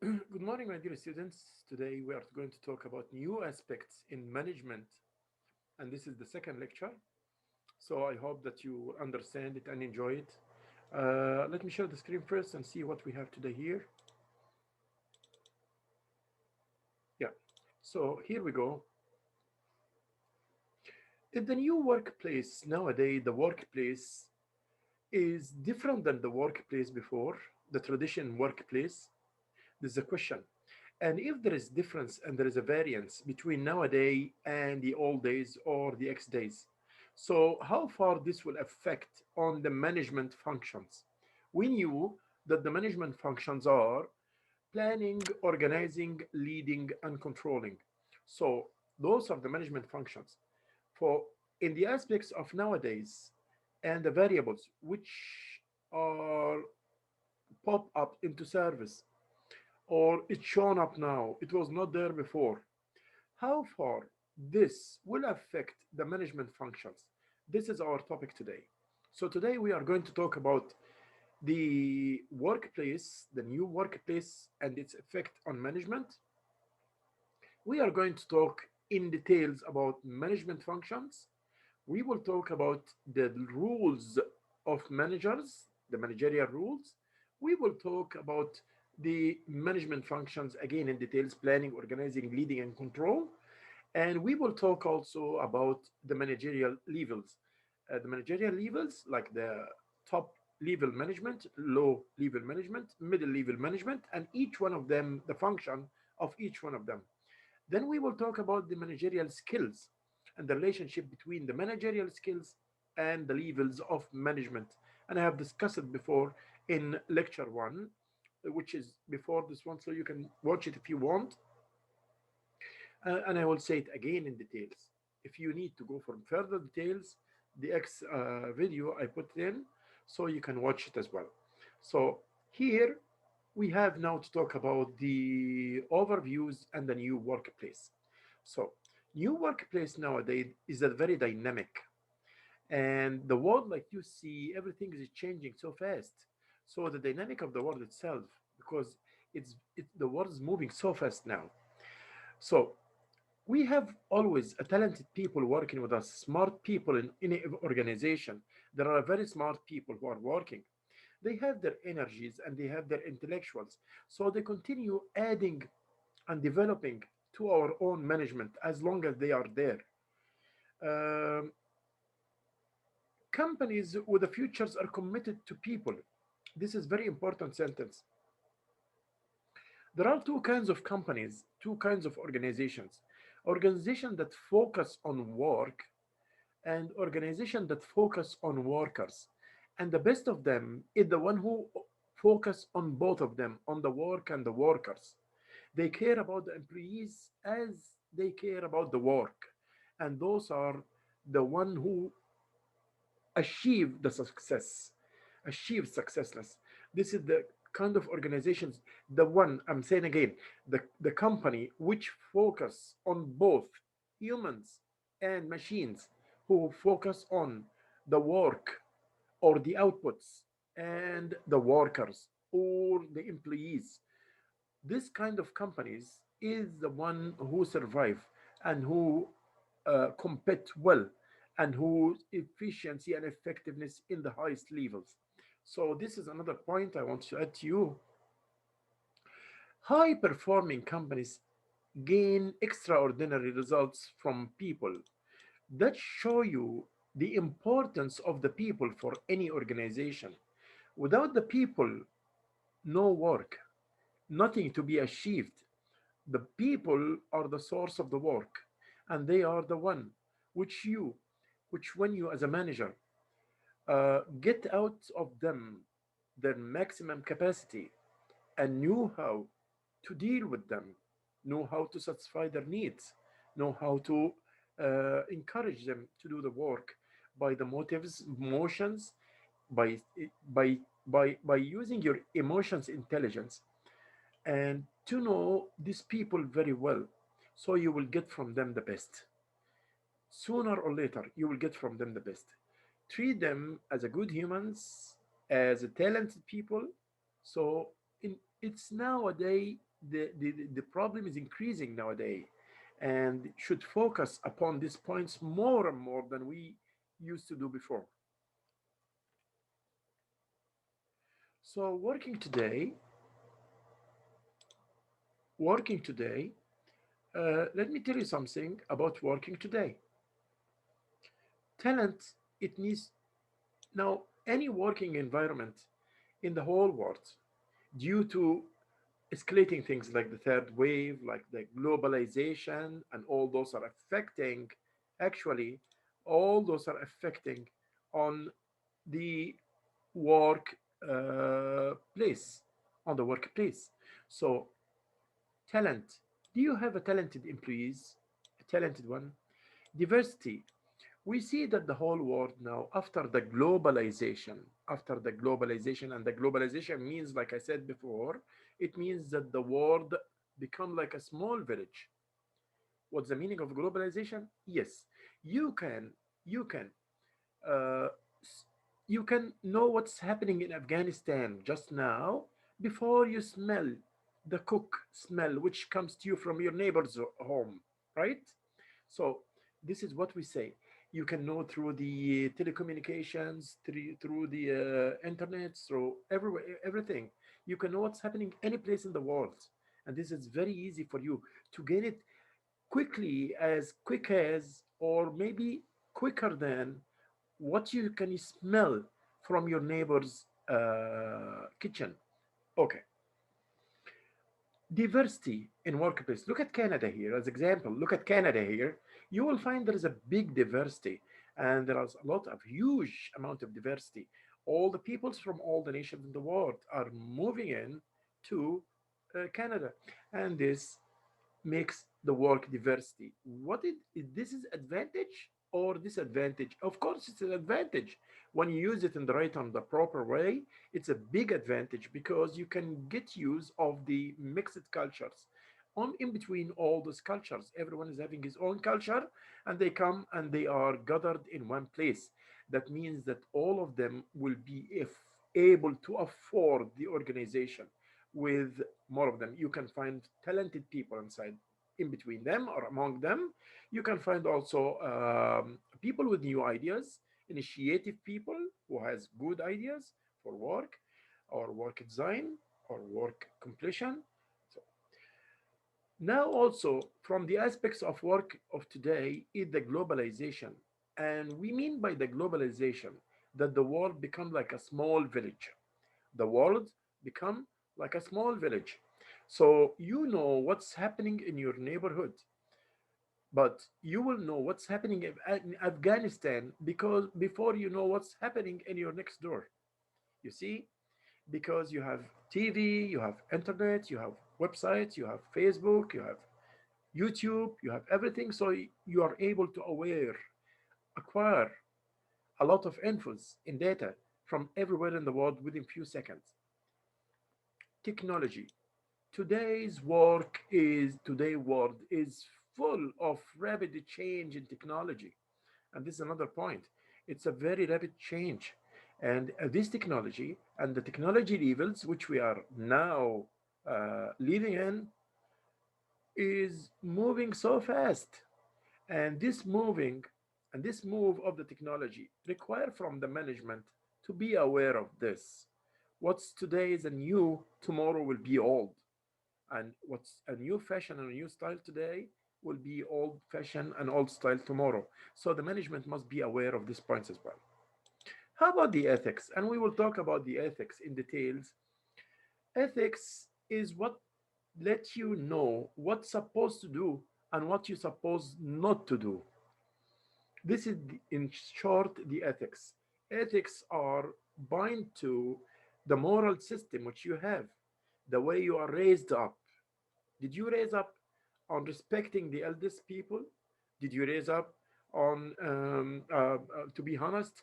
Good morning, my dear students. Today we are going to talk about new aspects in management, and this is the second lecture. So I hope that you understand it and enjoy it. Let me share the screen first and see what we have today here. Yeah, so here we go. In the new workplace nowadays, the workplace is different than the workplace before, the traditional workplace. This is a question. And if there is difference and there is a variance between nowadays and the old days or the X days, so how far this will affect on the management functions? We knew that the management functions are planning, organizing, leading, and controlling. So those are the management functions. For in the aspects of nowadays and the variables which are pop up into service or it's shown up now, it was not there before. How far this will affect the management functions? This is our topic today. So today we are going to talk about the workplace, the new workplace, and its effect on management. We are going to talk in details about management functions. We will talk about the rules of managers, the managerial rules. We will talk about the management functions again in details, planning, organizing, leading, and control. And we will talk also about the managerial levels. The managerial levels, like the top level management, low level management, middle level management, and each one of them, the function of each one of them. Then we will talk about the managerial skills and the relationship between the managerial skills and the levels of management. And I have discussed it before in lecture one, which is before this one, so you can watch it if you want. And I will say it again in details. If you need to go for further details, the X video I put in, so you can watch it as well. So here we have now to talk about the overviews and the new workplace. So new workplace nowadays is a very dynamic, and the world, like you see, everything is changing so fast. So the dynamic of the world itself, because the world is moving so fast now. So we have always a talented people working with us, smart people in an organization. There are very smart people who are working. They have their energies and they have their intellectuals. So they continue adding and developing to our own management as long as they are there. Um, Companies with the futures are committed to people. This is very important sentence. There are two kinds of companies, two kinds of organizations. Organizations that focus on work and organizations that focus on workers. And the best of them is the one who focus on both of them, on the work and the workers. They care about the employees as they care about the work. And those are the one who achieve the success, achieve successness. This is the kind of organizations, the one I'm saying again, the company which focus on both humans and machines, who focus on the work or the outputs and the workers or the employees. This kind of companies is the one who survive and who compete well and whose efficiency and effectiveness in the highest levels. So this is another point I want to add to you. High performing companies gain extraordinary results from people that show you the importance of the people for any organization. Without the people, no work, nothing to be achieved. The people are the source of the work, and they are the one which you, which when you as a manager get out of them their maximum capacity and know how to deal with them, know how to satisfy their needs, know how to encourage them to do the work by the motives, emotions, by by by using your emotions intelligence and to know these people very well, so you will get from them the best. Sooner or later you will get from them the best. Treat them as a good humans, as a talented people. So it's nowadays the problem is increasing nowadays, and should focus upon these points more and more than we used to do before. So working today, let me tell you something about working today. Talent, it needs now any working environment in the whole world, due to escalating things like the third wave, like the globalization, and all those are affecting, actually, all those are affecting on the work place, on the workplace. So, talent. Do you have a talented employees? A talented one? Diversity. We see that the whole world now, after the globalization, and the globalization means, like I said before, it means that the world become like a small village. What's the meaning of globalization? Yes, you can you can uh, you can know what's happening in Afghanistan just now before you smell the cook smell which comes to you from your neighbor's home, right? So this is what we say. You can know through the telecommunications, through the internet, through everywhere, everything. You can know what's happening any place in the world, and this is very easy for you to get it quickly, as quick as, or maybe quicker than what you can smell from your neighbor's kitchen. Okay, diversity in workplace. Look at Canada here as example. Look at Canada here. You will find there is a big diversity, and there is a lot of huge amount of diversity. All the peoples from all the nations in the world are moving in to Canada, and this makes the work diversity. This is advantage or disadvantage? Of course, it's an advantage. When you use it in the right and the proper way, it's a big advantage because you can get use of the mixed cultures. On in between all those cultures, everyone is having his own culture, and they come and they are gathered in one place. That means that all of them will be if able to afford the organization with more of them. You can find talented people inside, in between them or among them. You can find also people with new ideas, initiative people who has good ideas for work or work design or work completion. So now also from the aspects of work of today is the globalization. And we mean by the globalization that the world become like a small village. The world become like a small village. So you know what's happening in your neighborhood, but you will know what's happening in Afghanistan because before you know what's happening in your next door. You see, because you have TV, you have internet, you have websites, you have Facebook, you have YouTube, you have everything. So you are able to acquire a lot of infos in data from everywhere in the world within few seconds. Technology. Today world is full of rapid change in technology. And this is another point. It's a very rapid change. And this technology and the technology levels which we are now living in is moving so fast. And this move of the technology require from the management to be aware of this. What's today is a new, tomorrow will be old. And what's a new fashion and a new style today will be old fashion and old style tomorrow. So the management must be aware of these points as well. How about the ethics? And we will talk about the ethics in details. Ethics is what let you know what's supposed to do and what you're supposed not to do. This is, in short, the ethics. Ethics are bind to the moral system which you have, the way you are raised up. Did you raise up on respecting the eldest people? Did you raise up on to be honest,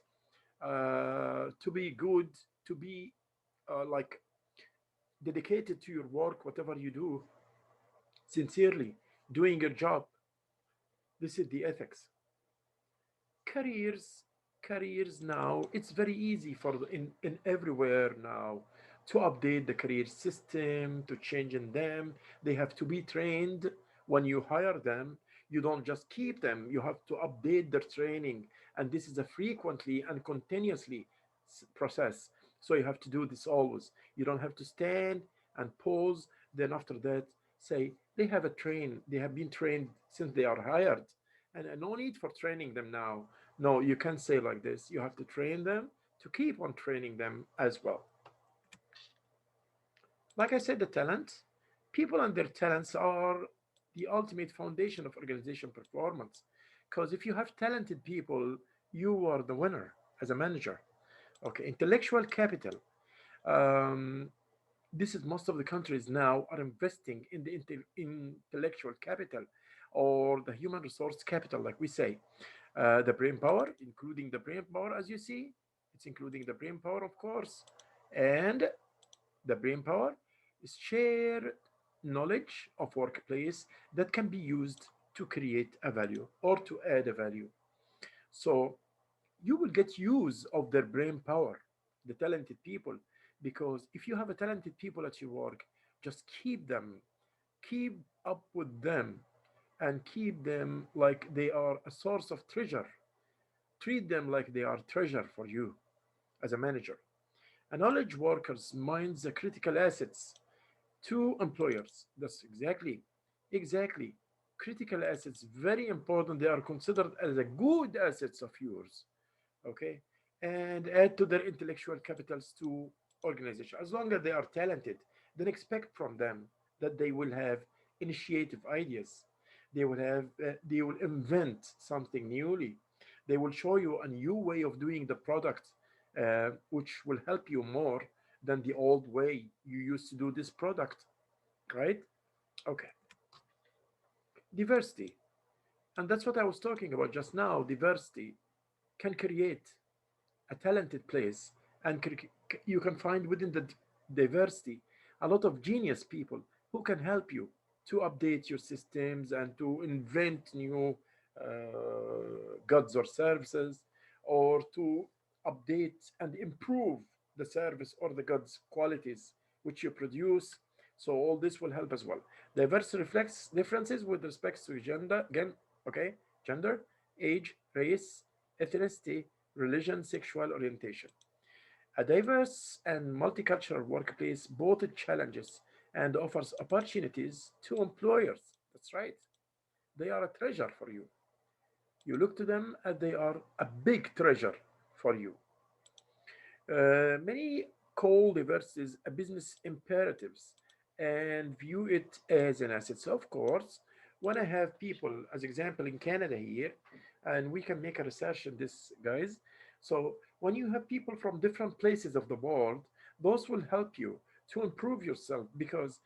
to be good, to be like dedicated to your work, whatever you do, sincerely doing your job? This is the ethics. Careers, careers now. It's very easy for in everywhere now to update the career system, to change in them. They have to be trained when you hire them. You don't just keep them, you have to update their training. And this is a frequently and continuously process. So you have to do this always. You don't have to stand and pause, then after that say they have been trained since they are hired. And no need for training them now. No, you can't say like this. You have to train them to keep on training them as well. Like I said, the talent, people and their talents are the ultimate foundation of organization performance. Because if you have talented people, you are the winner as a manager. Okay, intellectual capital. Um, this is most of the countries now are investing in the intellectual capital or the human resource capital, like we say. The brain power, including the brain power, as you see, it's including the brain power, of course, and the brain power is shared knowledge of workplace that can be used to create a value or to add a value. So you will get use of their brain power, the talented people, because if you have a talented people at your work, just keep them, keep up with them, and keep them like they are a source of treasure. Treat them like they are treasure for you as a manager. A knowledge workers minds the critical assets to employers. That's exactly. Critical assets, very important. They are considered as a good assets of yours. Okay, and add to their intellectual capitals to organization. As long as they are talented, then expect from them that they will have initiative ideas. They will invent something newly. They will show you a new way of doing the product, which will help you more than the old way you used to do this product, right? Okay, diversity. And that's what I was talking about just now. Diversity can create a talented place, and you can find within the diversity a lot of genius people who can help you to update your systems and to invent new goods or services, or to update and improve the service or the goods qualities which you produce. So all this will help as well. Diversity reflects differences with respect to gender, again, okay, gender, age, race, ethnicity, religion, sexual orientation. A diverse and multicultural workplace both challenges and offers opportunities to employers. That's right. They are a treasure for you. You look to them as they are a big treasure for you. Many call diversity a business imperatives and view it as an asset. So of course, when I have people, as example in Canada here, and we can make a research on this, guys. So when you have people from different places of the world, those will help you to improve yourself, because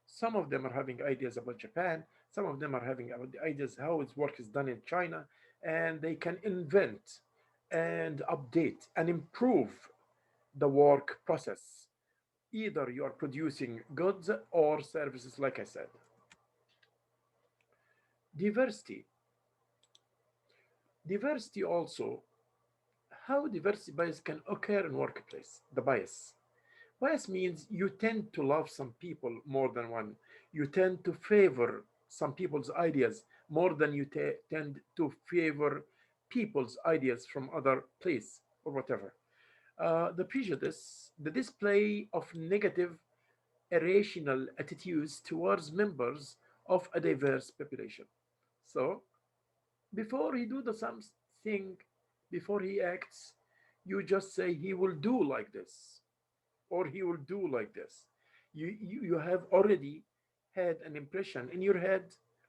some of them are having ideas about Japan, some of them are having ideas how its work is done in China, and they can invent and update and improve the work process. Either you are producing goods or services, like I said. Diversity. Diversity also, how diversity bias can occur in workplace. The bias. Bias means you tend to love some people more than one. You tend to favor some people's ideas more than you tend to favor people's ideas from other place or whatever. The prejudice, the display of negative irrational attitudes towards members of a diverse population. So before he do the something, before he acts, you just say he will do like this or he will do like this. You have already had an impression in your head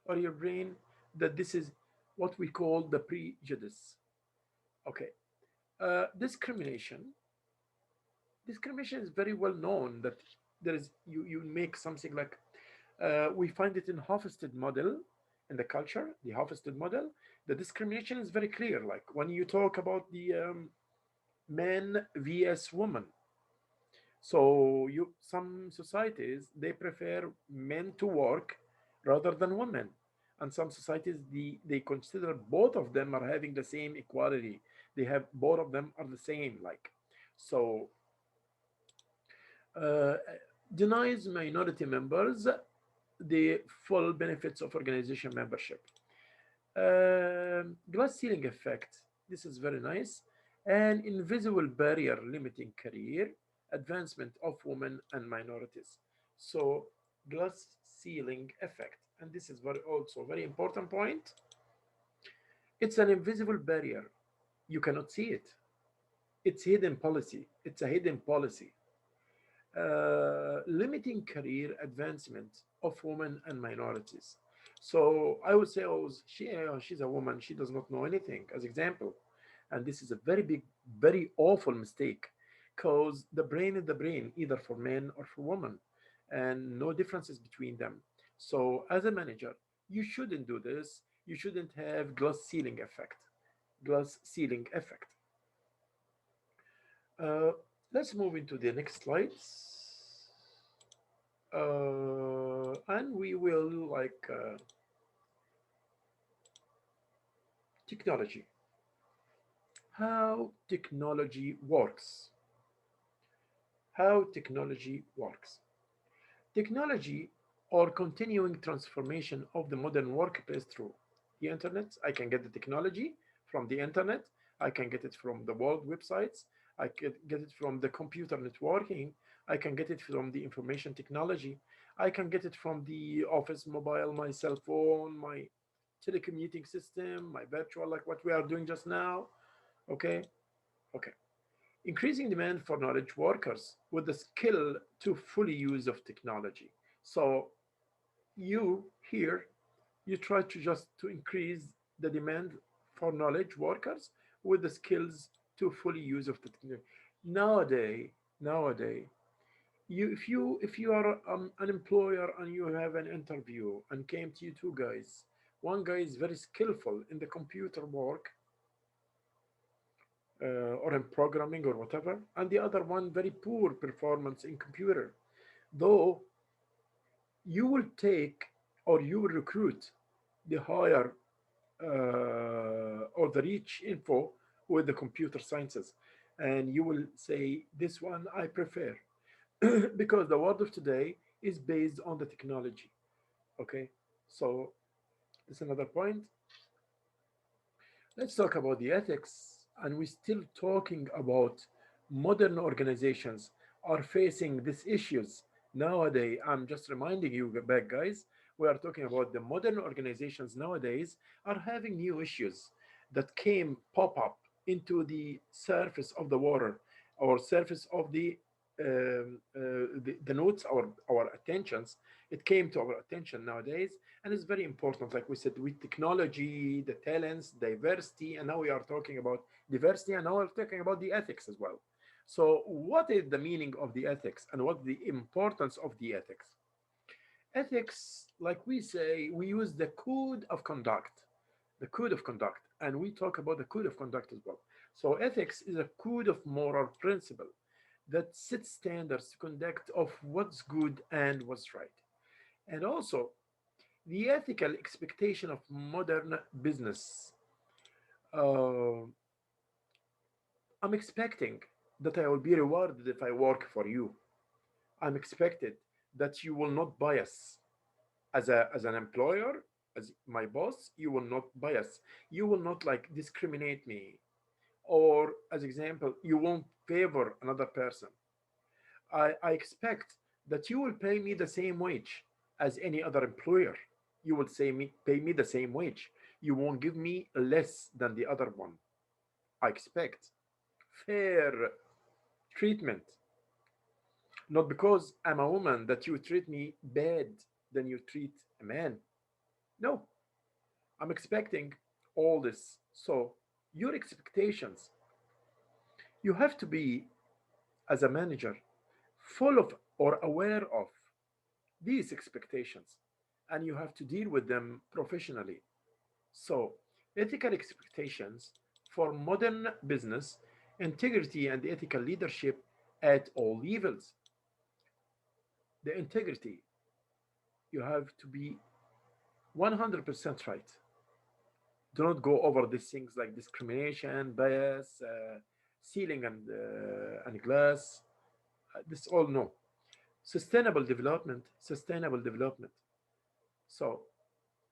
or your brain that this is what we call the prejudice. Okay. Discrimination. Discrimination is very well known that there is you make something like we find it in Hofstede model in the culture, the Hofstede model. The discrimination is very clear. Like when you talk about the men vs woman. So you some societies they prefer men to work rather than women, and some societies they consider both of them are having the same equality. They have both of them are the same. Like so, uh, denies minority members the full benefits of organization membership. Glass ceiling effect. This is very nice. An invisible barrier limiting career advancement of women and minorities. So glass ceiling effect, and this is very also very important point. It's an invisible barrier. You cannot see it. It's hidden policy. It's a hidden policy limiting career advancement of women and minorities. So I would say, oh, she's a woman, she does not know anything, as example. And this is a very big, very awful mistake, because the brain is the brain, either for men or for women, and no differences between them. So as a manager, you shouldn't do this. You shouldn't have glass ceiling effect. Glass ceiling effect. Uh, let's move into the next slides. And we will technology. How technology works. How technology works. Technology or continuing transformation of the modern workplace through the internet. I can get the technology from the internet. I can get it from the world websites. I can get it from the computer networking. I can get it from the information technology. I can get it from the office mobile, my cell phone, my telecommuting system, my virtual, like what we are doing just now. Okay, okay. Increasing demand for knowledge workers with the skill to fully use of technology. So you here, you try to just to increase the demand for knowledge workers with the skills to fully use of the technology. Nowadays, if you are an employer and you have an interview and came to you two guys, one guy is very skillful in the computer work or in programming or whatever, and the other one very poor performance in computer. Though you will take or you will recruit the higher or the rich info with the computer sciences, and you will say this one I prefer because the world of today is based on the technology. Okay, so that's another point. Let's talk about the ethics, and we're still talking about modern organizations are facing these issues nowadays. I'm just reminding you back, guys. We are talking about the modern organizations nowadays are having new issues that came pop up into the surface of the water or surface of the notes, our attentions. It came to our attention nowadays, and it's very important, like we said, with technology, the talents, diversity, and now we are talking about diversity, and now we're talking about the ethics as well. So what is the meaning of the ethics and what the importance of the ethics? Ethics, like we say, we use the code of conduct, and we talk about the code of conduct as well. So ethics is a code of moral principle that sets standards to conduct of what's good and what's right. And also the ethical expectation of modern business. Uh, I'm expecting that I will be rewarded if I work for you. I'm expected that you will not bias as an employer, as my boss. You will not bias. You will not like discriminate me, or as example, you won't favor another person. I expect that you will pay me the same wage as any other employer. You will pay me the same wage. You won't give me less than the other one. I expect fair treatment, not because I'm a woman that you treat me bad than you treat a man. No, I'm expecting all this. So your expectations, you have to be as a manager full of or aware of these expectations, and you have to deal with them professionally. So, ethical expectations for modern business, integrity and ethical leadership at all levels. The integrity, you have to be 100% right. Do not go over these things like discrimination, bias, ceiling and glass. This all no. Sustainable development, sustainable development. So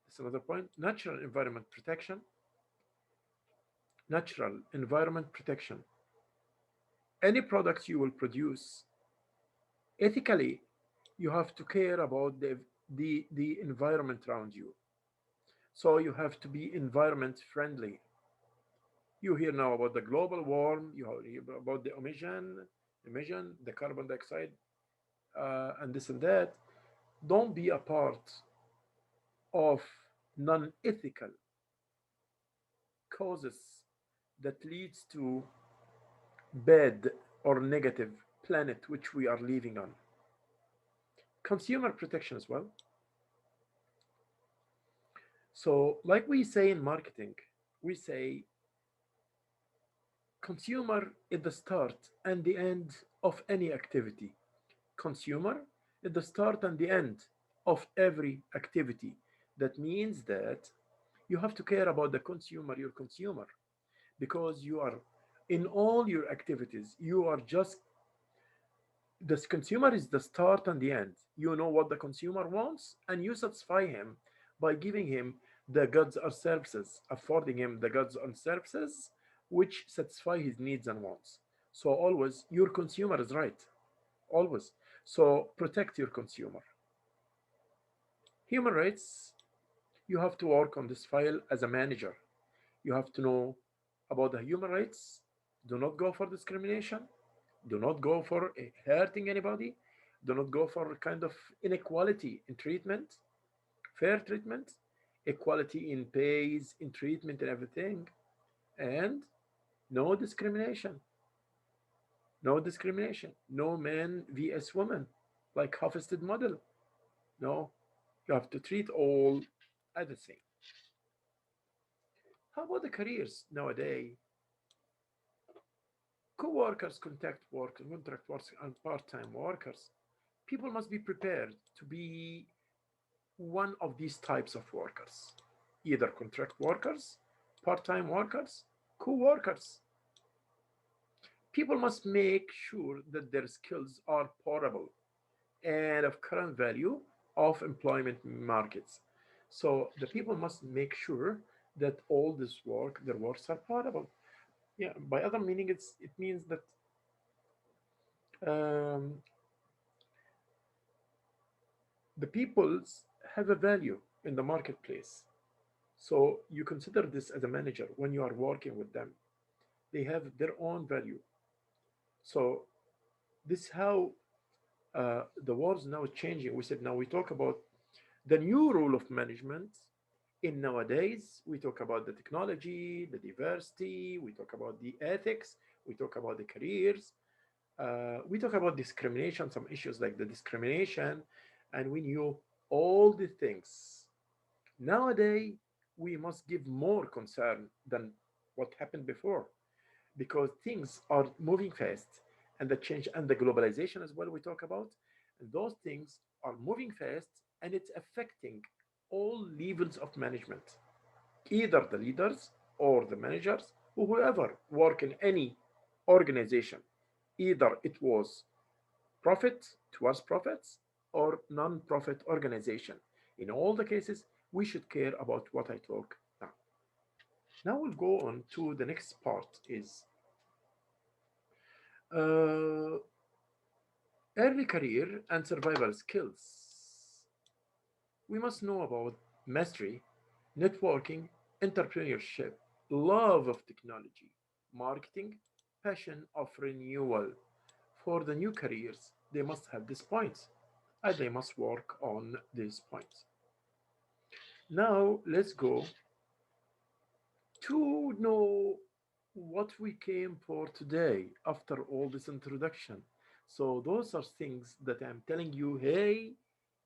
that's another point. Natural environment protection. Any product you will produce ethically, you have to care about the environment around you. So you have to be environment friendly. You hear now about the global warm, you hear about the emission, the carbon dioxide, and this and that. Don't be a part of non-ethical causes that leads to bad or negative planet which we are living on. Consumer protection as well. So, like we say in marketing, we say consumer is the start and the end of any activity. Consumer is the start and the end of every activity. That means that you have to care about the consumer, your consumer, because you are in all your activities, you are just this consumer is the start and the end. You know what the consumer wants, and you satisfy him by giving him the goods or services, affording him the goods and services which satisfy his needs and wants. So always your consumer is right. Always. So protect your consumer. Human rights, you have to work on this file as a manager. You have to know about the human rights. Do not go for discrimination. Do not go for hurting anybody. Do not go for kind of inequality in treatment, fair treatment, equality in pays, in treatment, and everything. And no discrimination. No discrimination. No man vs woman, like harvested model. No, you have to treat all as the same. How about the careers nowadays? Co-workers, contract workers, and part-time workers. People must be prepared to be one of these types of workers, either contract workers, part-time workers, co-workers. People must make sure that their skills are portable and of current value of employment markets. So the people must make sure that all this work, their works are portable. Yeah, by other meaning, it means that um, the peoples have a value in the marketplace. So you consider this as a manager when you are working with them. They have their own value. So this is how the world now is changing. We said now we talk about the new rule of management. In nowadays, we talk about the technology, the diversity, we talk about the ethics, we talk about the careers, we talk about discrimination, some issues like the discrimination, and we knew all the things. Nowadays, we must give more concern than what happened before because things are moving fast and the change and the globalization as well we talk about and those things are moving fast and it's affecting all levels of management, either the leaders or the managers or whoever work in any organization, either it was profit towards profits or non-profit organization. In all the cases we should care about what I talk now. Now we'll go on to the next part is uh, early career and survival skills. We must know about mastery, networking, entrepreneurship, love of technology, marketing, passion of renewal. For the new careers, they must have these points and they must work on these points. Now, let's go to know what we came for today after all this introduction. So, those are things that I'm telling you hey,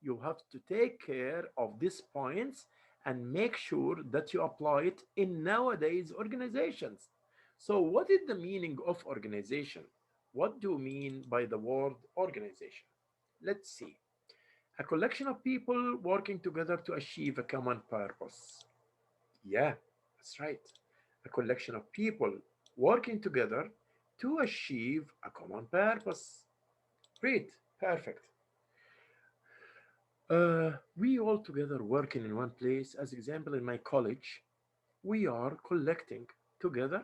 you have to take care of these points and make sure that you apply it in nowadays organizations. So, what is the meaning of organization? What do you mean by the word organization? Let's see. A collection of people working together to achieve a common purpose. Yeah, that's right. A collection of people working together to achieve a common purpose. Great, perfect. We all together working in one place. As example, in my college, we are collecting together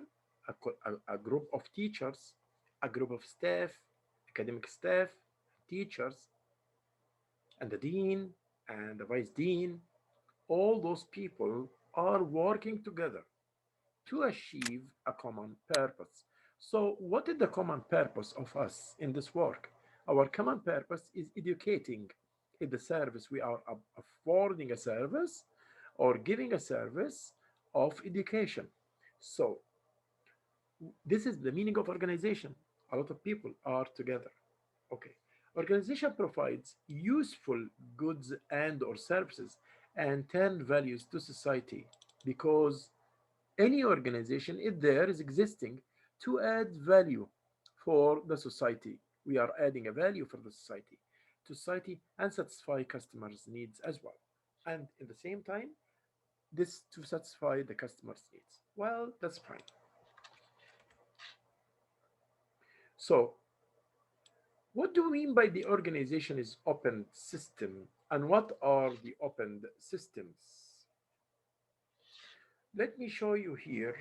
a group of teachers, a group of staff, academic staff, teachers, and the dean and the vice dean. All those people are working together to achieve a common purpose. So, what is the common purpose of us in this work? Our common purpose is educating in the service. We are affording a service or giving a service of education. So, this is the meaning of organization. A lot of people are together. Okay. Organization provides useful goods and or services and turn values to society because any organization is there is existing to add value for the society. We are adding a value for the society and satisfy customers' needs as well. And in the same time, this to satisfy the customer's needs. Well, that's fine. So, what do we mean by the organization is open system and what are the open systems? Let me show you here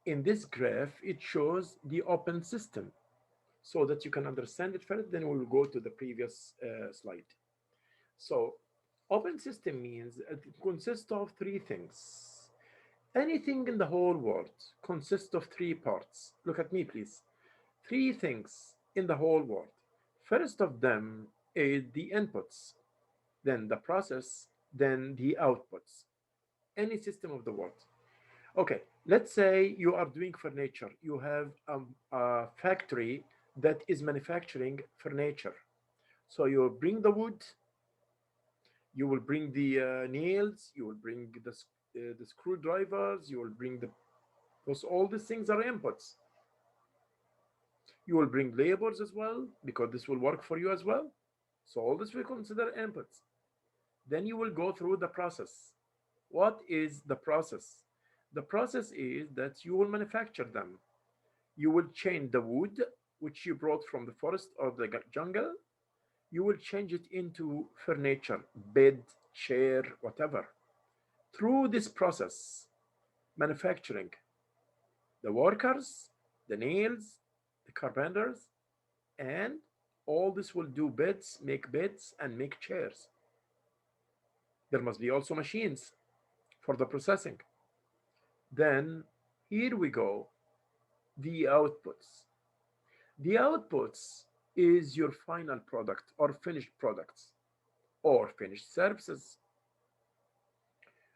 in this graph, it shows the open system so that you can understand it further. Then we'll go to the previous slide. So, open system means it consists of three things. Anything in the whole world consists of three parts. Look at me, please. Three things in the whole world. First of them is the inputs, then the process, then the outputs. Any system of the world. Okay, let's say you are doing furniture. You have a factory that is manufacturing furniture. So you will bring the wood, you will bring the nails, you will bring the screwdrivers, you will bring the those all these things are inputs. You will bring labors as well because this will work for you as well. So all this we consider inputs. Then you will go through the process. What is the process? The process is that you will manufacture them. You will change the wood which you brought from the forest or the jungle. You will change it into furniture, bed, chair, whatever. Through this process, manufacturing, the workers, the nails, the carpenters, and all this will do beds, and make chairs. There must be also machines for the processing. Then here we go, the outputs. The outputs is your final product or finished products or finished services.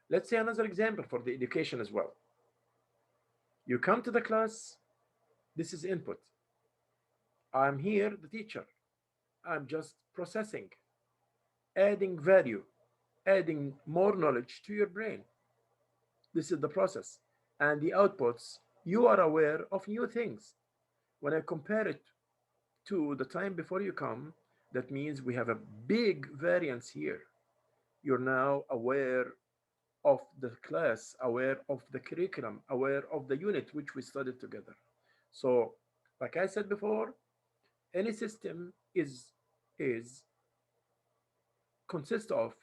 Let's say another example for the education as well. You come to the class, this is input. I'm here, the teacher. I'm just processing, adding value, adding more knowledge to your brain. This is the process. And the outputs, you are aware of new things. When I compare it to the time before you come, that means we have a big variance here. You're now aware of the class, aware of the curriculum, aware of the unit which we studied together. So, like I said before, any system is consists of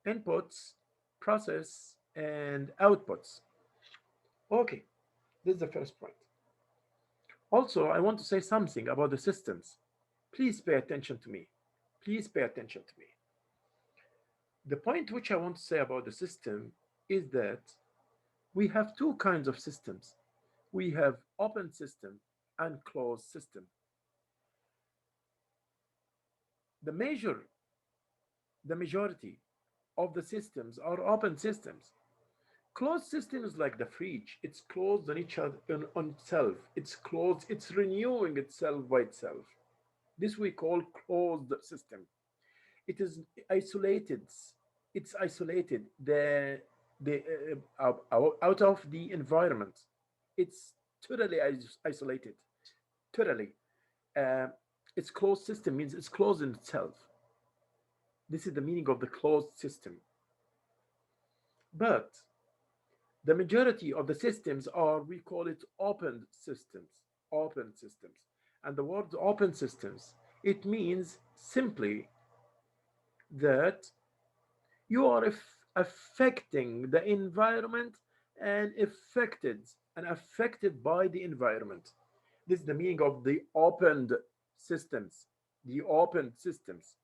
inputs, process, and outputs. Okay, this is the first point. Also, I want to say something about the systems. Please pay attention to me. Please pay attention to me. The point which I want to say about the system is that we have two kinds of systems. We have open system and closed system. The major, the majority of the systems are open systems. Closed systems like the fridge, it's closed on each other on itself. It's closed, it's renewing itself by itself. This we call closed system. It is isolated. It's isolated. The out of the environment. It's totally isolated. Totally. Uh, its closed system means it's closed in itself. This is the meaning of the closed system. But the majority of the systems are, we call it open systems. Open systems. And the word open systems, it means simply that you are affecting the environment and affected by the environment. This is the meaning of the opened systems. The open systems.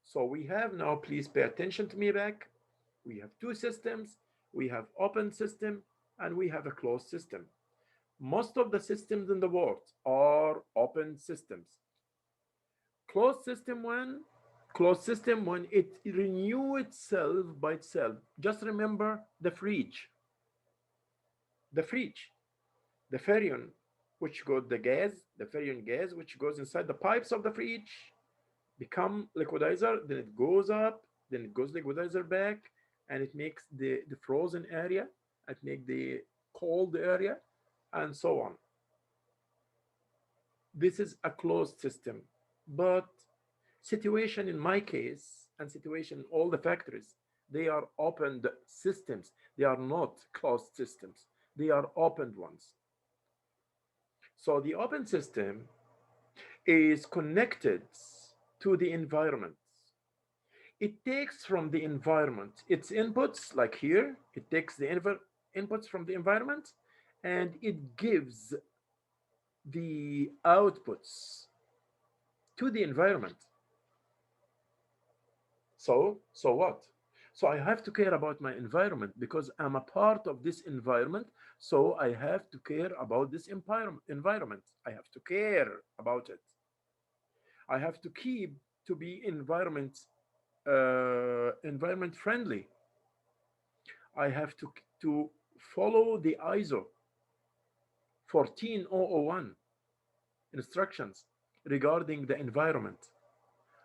So we have now, please pay attention to me back. We have two systems. We have open system and we have a closed system. Most of the systems in the world are open systems. Closed system when it renew itself by itself. Just remember the fridge, the Farion, which got the Farion gas, which goes inside the pipes of the fridge, become liquidizer, then it goes up, then it goes liquidizer back, and it makes the frozen area, it make the cold area, and so on. This is a closed system. But situation in my case and situation in all the factories, they are opened systems. They are not closed systems. They are opened ones. So the open system is connected to the environment. It takes from the environment its inputs, like here, it takes the inputs from the environment and it gives the outputs to the environment. So what? So I have to care about my environment because I'm a part of this environment. So I have to care about this environment. I have to care about it. I have to keep to be environment friendly. I have to follow the ISO 14001 instructions regarding the environment.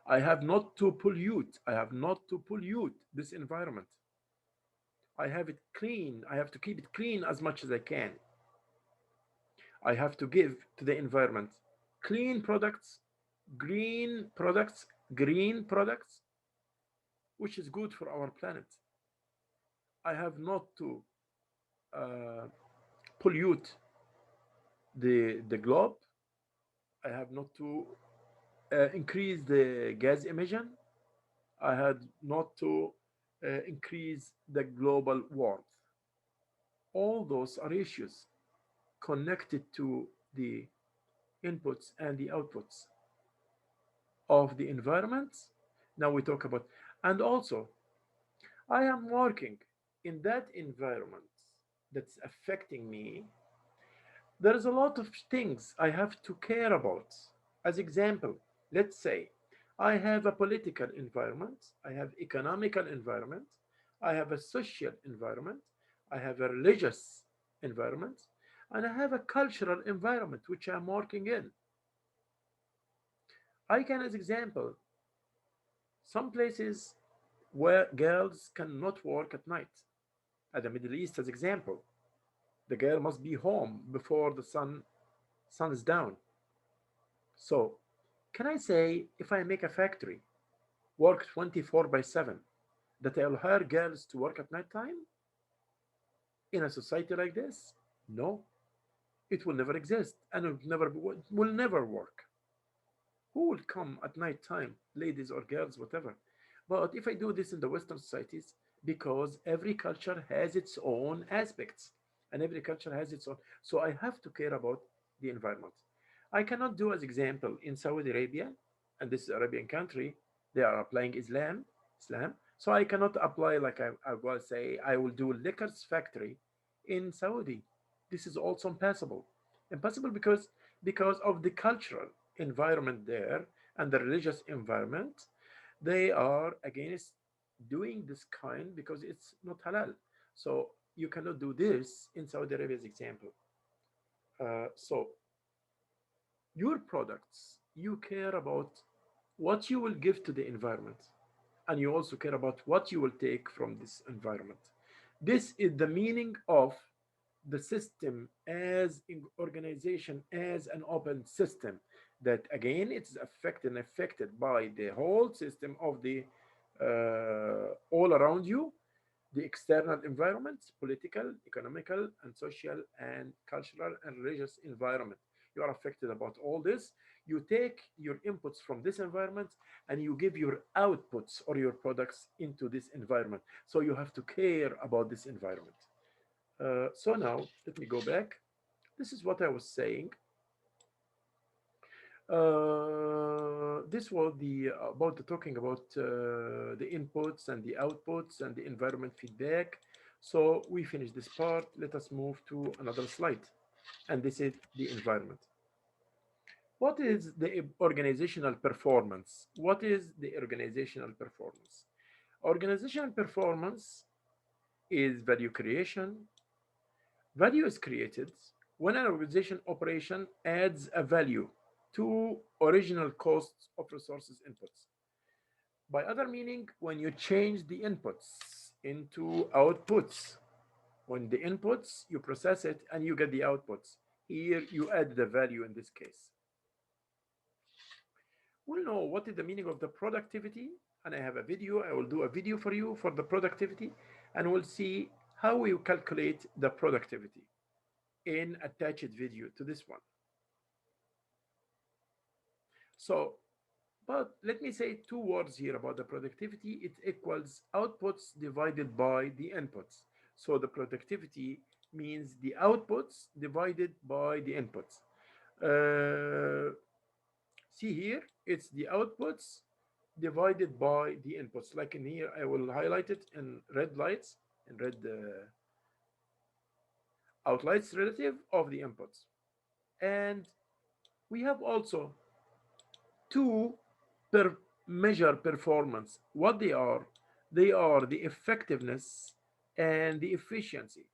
I have not to pollute. I have not to pollute this environment. I have it clean. I have to keep it clean as much as I can. I have to give to the environment clean products, green products, green products, which is good for our planet. I have not to uh, pollute the globe. I have not to increase the gas emission. I had not to increase the global warmth. All those are issues connected to the inputs and the outputs of the environment. Now we talk about, and also I am working in that environment that's affecting me. There is a lot of things I have to care about. As example, let's say I have a political environment, I have economical environment, I have a social environment, I have a religious environment, and I have a cultural environment which I'm working in. I can, as example, some places where girls cannot work at night. At the Middle East, as example, the girl must be home before the sun is down. So, can I say if I make a factory work 24 by 7 that I'll hire girls to work at night time in a society like this? No, it will never exist and will never work. Who will come at night time, ladies or girls, whatever? But if I do this in the Western societies, because every culture has its own aspects and every culture has its own, so I have to care about the environment. I cannot do as example in Saudi Arabia, and this is Arabian country, they are applying Islam. So I cannot apply like I will say I will do liquors factory in Saudi. This is also impossible. Impossible because of the cultural environment there and the religious environment. They are against doing this kind because it's not halal. So you cannot do this in Saudi Arabia's example. So your products, you care about what you will give to the environment, and you also care about what you will take from this environment. This is the meaning of the system as in organization as an open system that again it's affected by the whole system of the all around you, the external environments, political, economical, and social, and cultural and religious environment. You are affected about all this. You take your inputs from this environment and you give your outputs or your products into this environment. So you have to care about this environment. So now let me go back. This is what I was saying. This was the about the talking about the inputs and the outputs and the environment feedback. So we finished this part. Let us move to another slide. And this is the environment. What is the organizational performance? What is the organizational performance? Organizational performance is value creation. Value is created when an organization operation adds a value to original costs of resources inputs. By other meaning, when you change the inputs into outputs, when the inputs you process it and you get the outputs, here you add the value in this case. We'll know what is the meaning of the productivity, and I have a video. I will do a video for you for the productivity, and we'll see how we calculate the productivity in attached video to this one. So, but let me say two words here about the productivity. It equals outputs divided by the inputs. So the productivity means the outputs divided by the inputs. Uh, See here, it's the outputs divided by the inputs. Like in here, I will highlight it in red lights, in red outlines relative of the inputs. And we have also two per measure performance. What they are the effectiveness and the efficiency.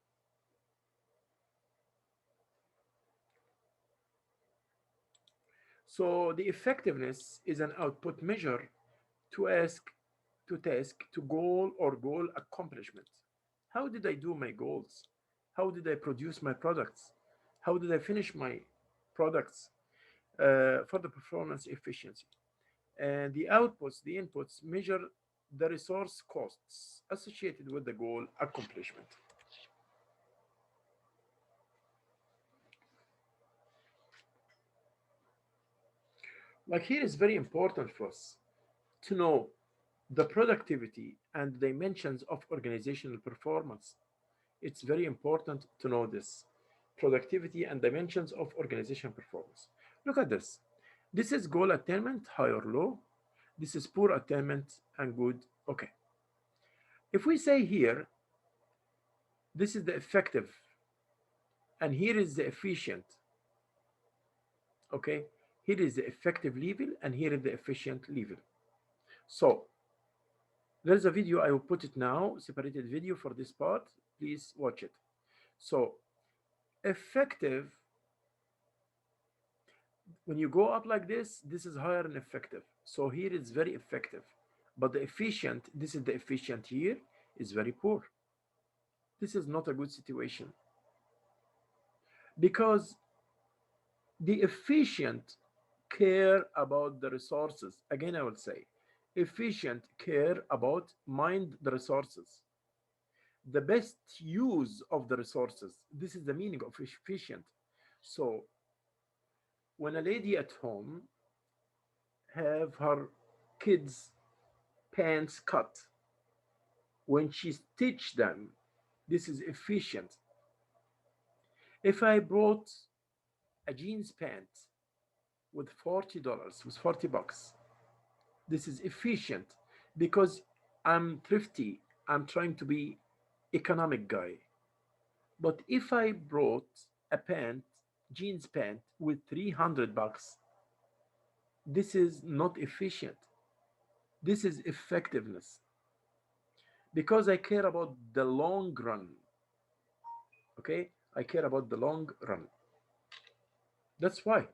So the effectiveness is an output measure to ask to task to goal or goal accomplishment. How did I do my goals? How did I produce my products? How did I finish my products for the performance efficiency? And the outputs, the inputs measure the resource costs associated with the goal accomplishment. Like here is very important for us to know the productivity and dimensions of organizational performance. It's very important to know this productivity and dimensions of organization performance. Look at this. This is goal attainment, high or low. This is poor attainment and good. Okay. If we say here, this is the effective and here is the efficient. Okay. Here is the effective level and here is the efficient level. So there's a video. I will put it now, separated video for this part. Please watch it. So effective, when you go up like this is higher and effective. So here it's very effective. But the efficient, this is the efficient here, is very poor. This is not a good situation because the efficient care about the resources. Again, I will say, efficient care about mind the resources, the best use of the resources. This is the meaning of efficient. So when a lady at home have her kids pants cut, when she stitch them, this is efficient. If I brought a jeans pant with $40, with 40 bucks, this is efficient because I'm thrifty. I'm trying to be economic guy. But if I brought a pant, jeans pant with 300 bucks, this is not efficient. This is effectiveness because I care about the long run. Okay, I care about the long run. That's why.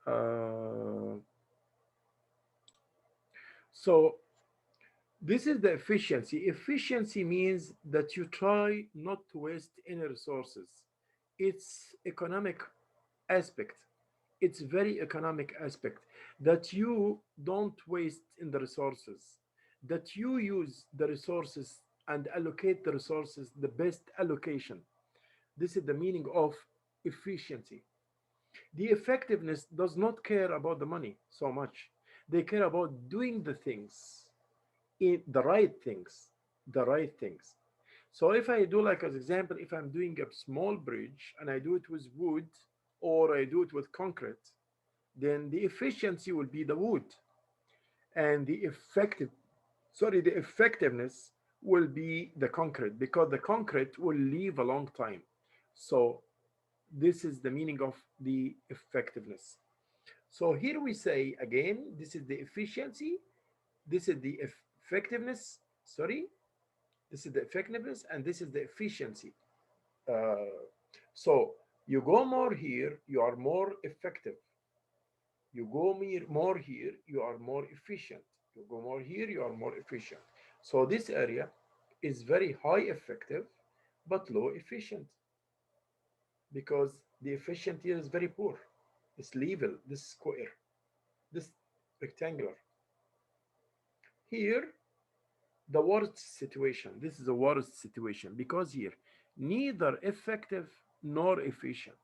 Uh, so this is the efficiency. Efficiency means that you try not to waste any resources. It's economic aspect. It's very economic aspect that you don't waste in the resources, that you use the resources and allocate the resources the best allocation. This is the meaning of efficiency. The effectiveness does not care about the money so much. They care about doing the things, in the right things, the right things. So if I do, like as example, if I'm doing a small bridge and I do it with wood or I do it with concrete, then the efficiency will be the wood, and the effectiveness will be the concrete, because the concrete will live a long time. So this is the meaning of the effectiveness. So here we say again, this is the efficiency, this is the effectiveness, sorry, this is the effectiveness, and this is the efficiency. Uh, so you go more here, you are more effective. You go more here, you are more efficient. You go more here, you are more efficient. So this area is very high effective but low efficient, because the efficient here is very poor. This level, this square, this rectangular. Here, the worst situation. This is the worst situation because here, neither effective nor efficient.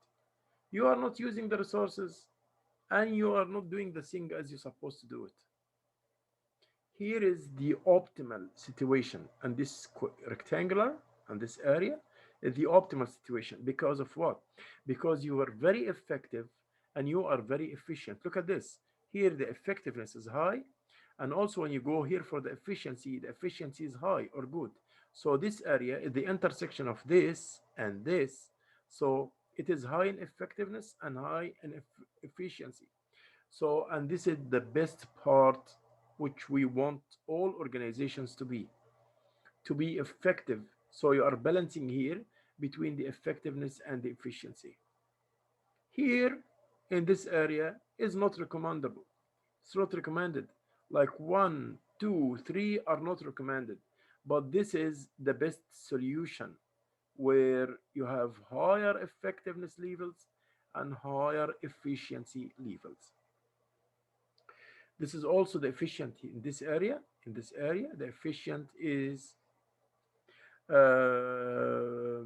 You are not using the resources and you are not doing the thing as you're supposed to do it. Here is the optimal situation, and this rectangular and this area is the optimal situation. Because of what? Because you are very effective and you are very efficient. Look at this. Here the effectiveness is high, and also when you go here for the efficiency is high or good. So this area is the intersection of this and this. So it is high in effectiveness and high in efficiency. So, and this is the best part, which we want all organizations to be effective. So you are balancing here between the effectiveness and the efficiency. Here in this area is not recommendable. It's not recommended. Like one, two, three are not recommended. But this is the best solution where you have higher effectiveness levels and higher efficiency levels. This is also the efficient in this area. In this area, the efficient uh,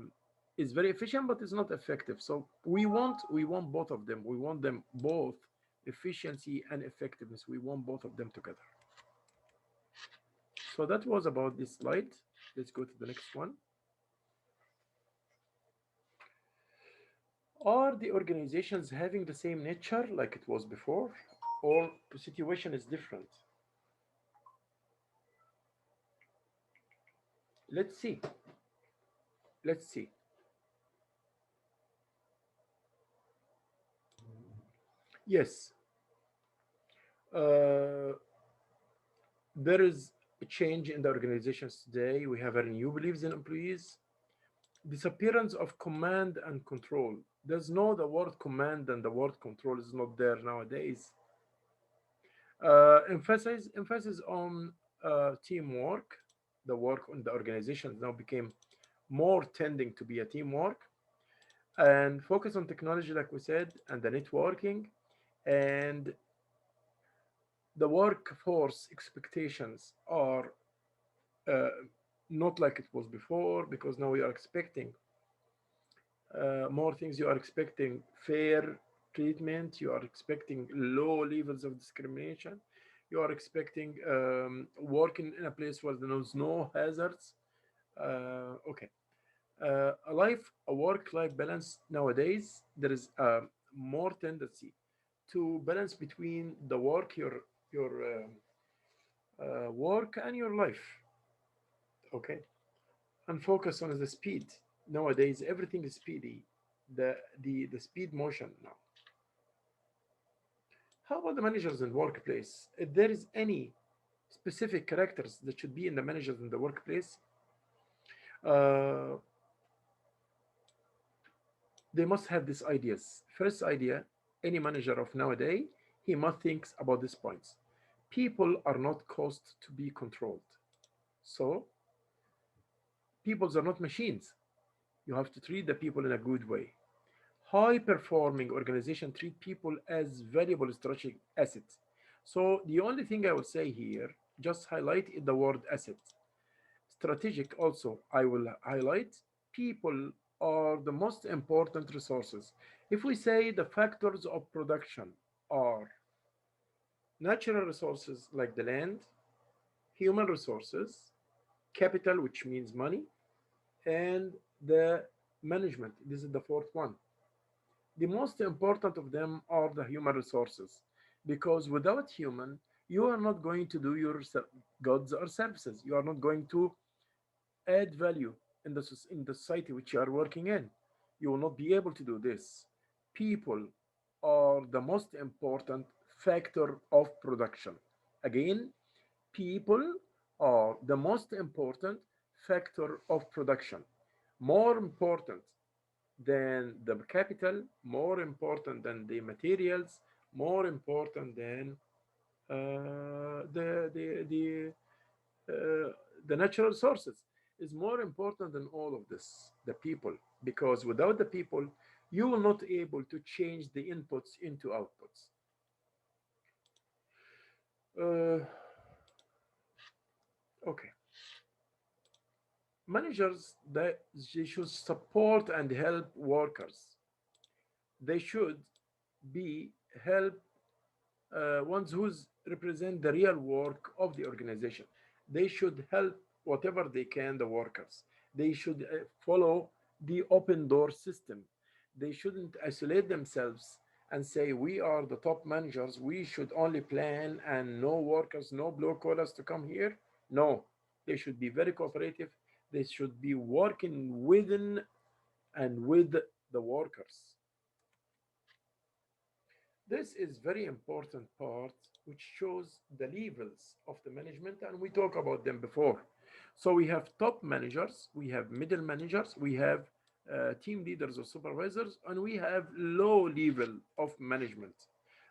is very efficient, but it's not effective. So we want both of them. We want them both, efficiency and effectiveness. We want both of them together. So that was about this slide. Let's go to the next one. Are the organizations having the same nature like it was before, or the situation is different? Let's see. Let's see. Yes, uh, there is a change in the organizations today. We have a new beliefs in employees. Disappearance of command and control. There's no the word command and the word control is not there nowadays. Emphasis on teamwork. The work on the organizations now became more tending to be a teamwork, and focus on technology, like we said, and the networking, and the workforce expectations are uh, not like it was before, because now we are expecting more things. You are expecting fair treatment, you are expecting low levels of discrimination, you are expecting working in a place where there's no hazards. Okay. A work-life balance. Nowadays there is more tendency to balance between the work, your work and your life. Okay, and focus on the speed. Nowadays, everything is speedy. The speed motion now. How about the managers in the workplace? If there is any specific characters that should be in the managers in the workplace, uh, they must have these ideas. First idea, any manager of nowadays, he must think about these points. People are not caused to be controlled. So, people are not machines. You have to treat the people in a good way. High performing organization treat people as valuable strategic assets. So the only thing I will say here, just highlight the word asset. Strategic also, I will highlight people. are the most important resources. If we say the factors of production are natural resources like the land, human resources, capital, which means money, and the management. This is the fourth one. The most important of them are the human resources, because without human, you are not going to do your goods or services. You are not going to add value in in the society which you are working in. You will not be able to do this. People are the most important factor of production. Again, people are the most important factor of production. More important than the capital, more important than the materials, more important than uh, the the the the natural sources, is more important than all of this, the people, because without the people you will not able to change the inputs into outputs. uh, okay, managers, they should support and help workers. They should be help ones who represent the real work of the organization. They should help whatever they can the workers. They should follow the open door system. They shouldn't isolate themselves and say we are the top managers. We should only plan and no workers, no blue collars to come here. No, they should be very cooperative. They should be working within and with the workers. This is very important part which shows the levels of the management, and we talked about them before. So we have top managers, we have middle managers, we have team leaders or supervisors, and we have low level of management.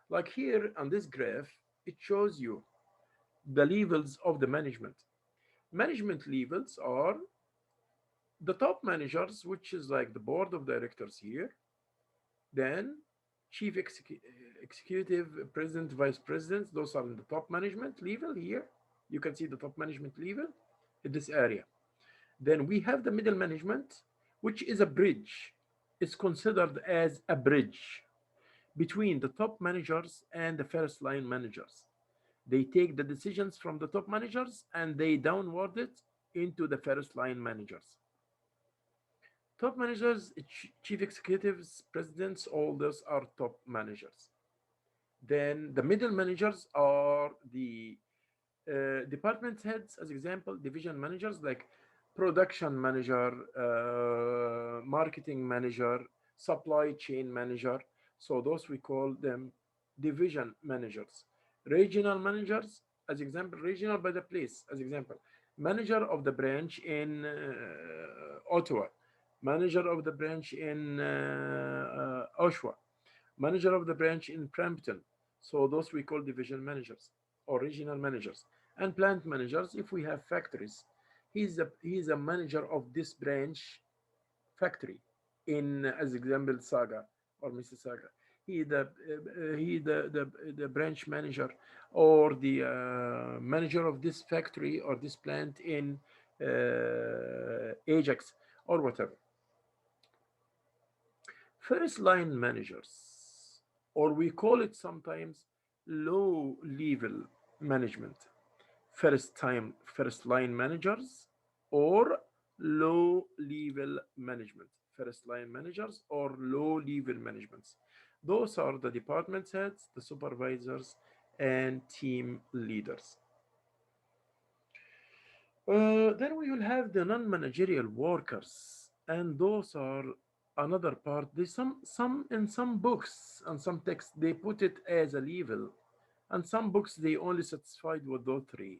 Like here on this graph, it shows you the levels of the management. Management levels are the top managers, which is like the board of directors here, then executive, president, vice presidents, those are in the top management level here. You can see the top management level in this area. Then we have the middle management, which is a bridge. It's considered as a bridge between the top managers and the first line managers. They take the decisions from the top managers and they downward it into the first line managers. Top managers, chief executives, presidents, all those are top managers. Then the middle managers are the department heads, as example, division managers like production manager, marketing manager, supply chain manager. So those we call them division managers. Regional managers, as example, regional by the place, as example, manager of the branch in Ottawa, manager of the branch in Oshawa, manager of the branch in Brampton. So those we call division managers or regional managers. And plant managers, if we have factories, he's a manager of this branch factory in, as example, Saga or Mississauga. He the branch manager or the manager of this factory or this plant in Ajax or whatever. First line managers, or we call it sometimes low level management. First line managers or low level management. First line managers or low level managements. Those are the department heads, the supervisors, and team leaders. Then we will have the non-managerial workers, and those are another part. They some in some books and some texts they put it as a level, and some books they only satisfied with those three: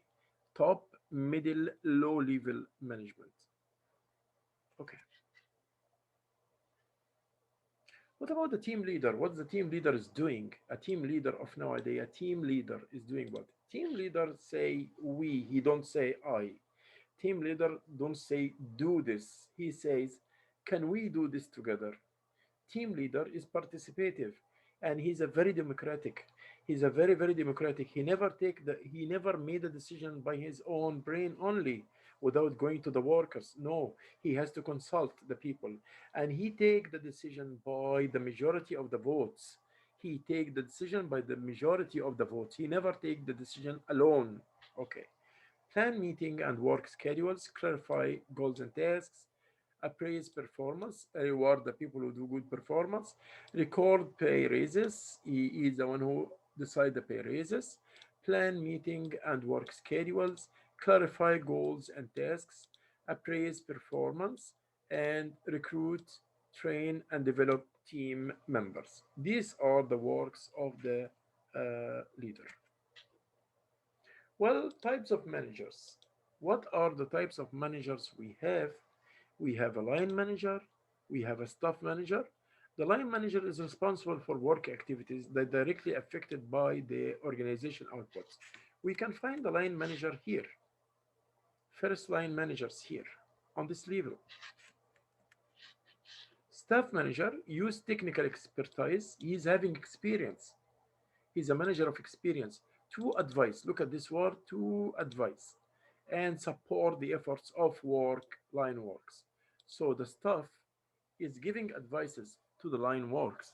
top, middle, low level management. Okay. What about the team leader? What the team leader is doing? A team leader of nowadays, a team leader is doing what? Team leader say we. He don't say I. Team leader don't say do this. He says, can we do this together? Team leader is participative and he's a very democratic. He's a very democratic. He never made a decision by his own brain only. without going to the workers. No, he has to consult the people, and he take the decision by the majority of the votes. He take the decision by the majority of the votes. He never take the decision alone. Okay. Plan meeting and work schedules, clarify goals and tasks, appraise performance, reward the people who do good performance, record pay raises. He is the one who decide the pay raises, plan meeting and work schedules, clarify goals and tasks, appraise performance, and recruit, train, and develop team members. These are the works of the leader. Well, types of managers. What are the types of managers we have? We have a line manager, we have a staff manager. The line manager is responsible for work activities that directly affected by the organization outputs. We can find the line manager here, first line managers here on this level. Staff manager use technical expertise. He's having experience. He's a manager of experience to advise. Look at this word, to advise and support the efforts of work line works. So the staff is giving advices to the line works.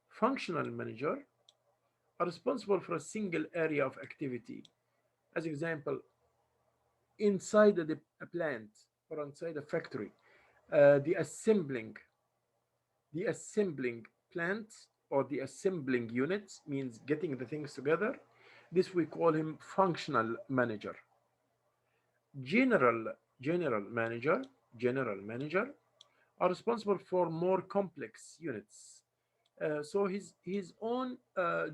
Functional manager are responsible for a single area of activity. As example, inside a plant or inside a factory, the assembling plant or the assembling units means getting the things together. This we call him functional manager. General general manager are responsible for more complex units. So his own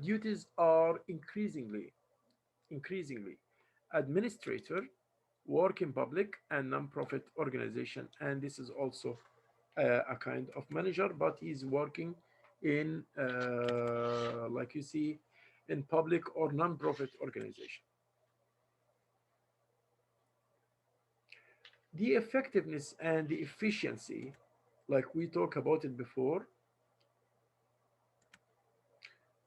duties are increasingly administrator, work in public and non-profit organization, and this is also a kind of manager, but he's working in like you see in public or non-profit organization. The effectiveness and the efficiency, like we talked about it before,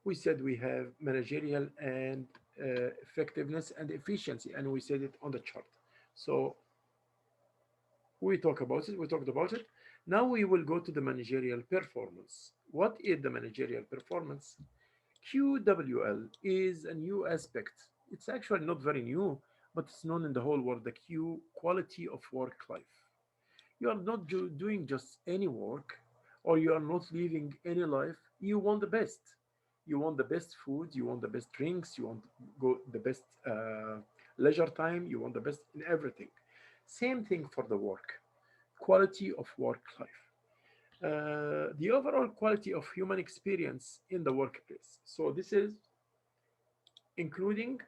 we said we have managerial and effectiveness and efficiency, and we said it on the chart. So we talked about it. Now we will go to the managerial performance. What is the managerial performance? QWL is a new aspect. It's actually not very new, but it's known in the whole world, the Q, quality of work life. You are not doing just any work, or you are not living any life. You want the best. You want the best food, you want the best drinks, you want the best leisure time, you want the best in everything. Same thing for the work, quality of work life. The overall quality of human experience in the workplace. So this is including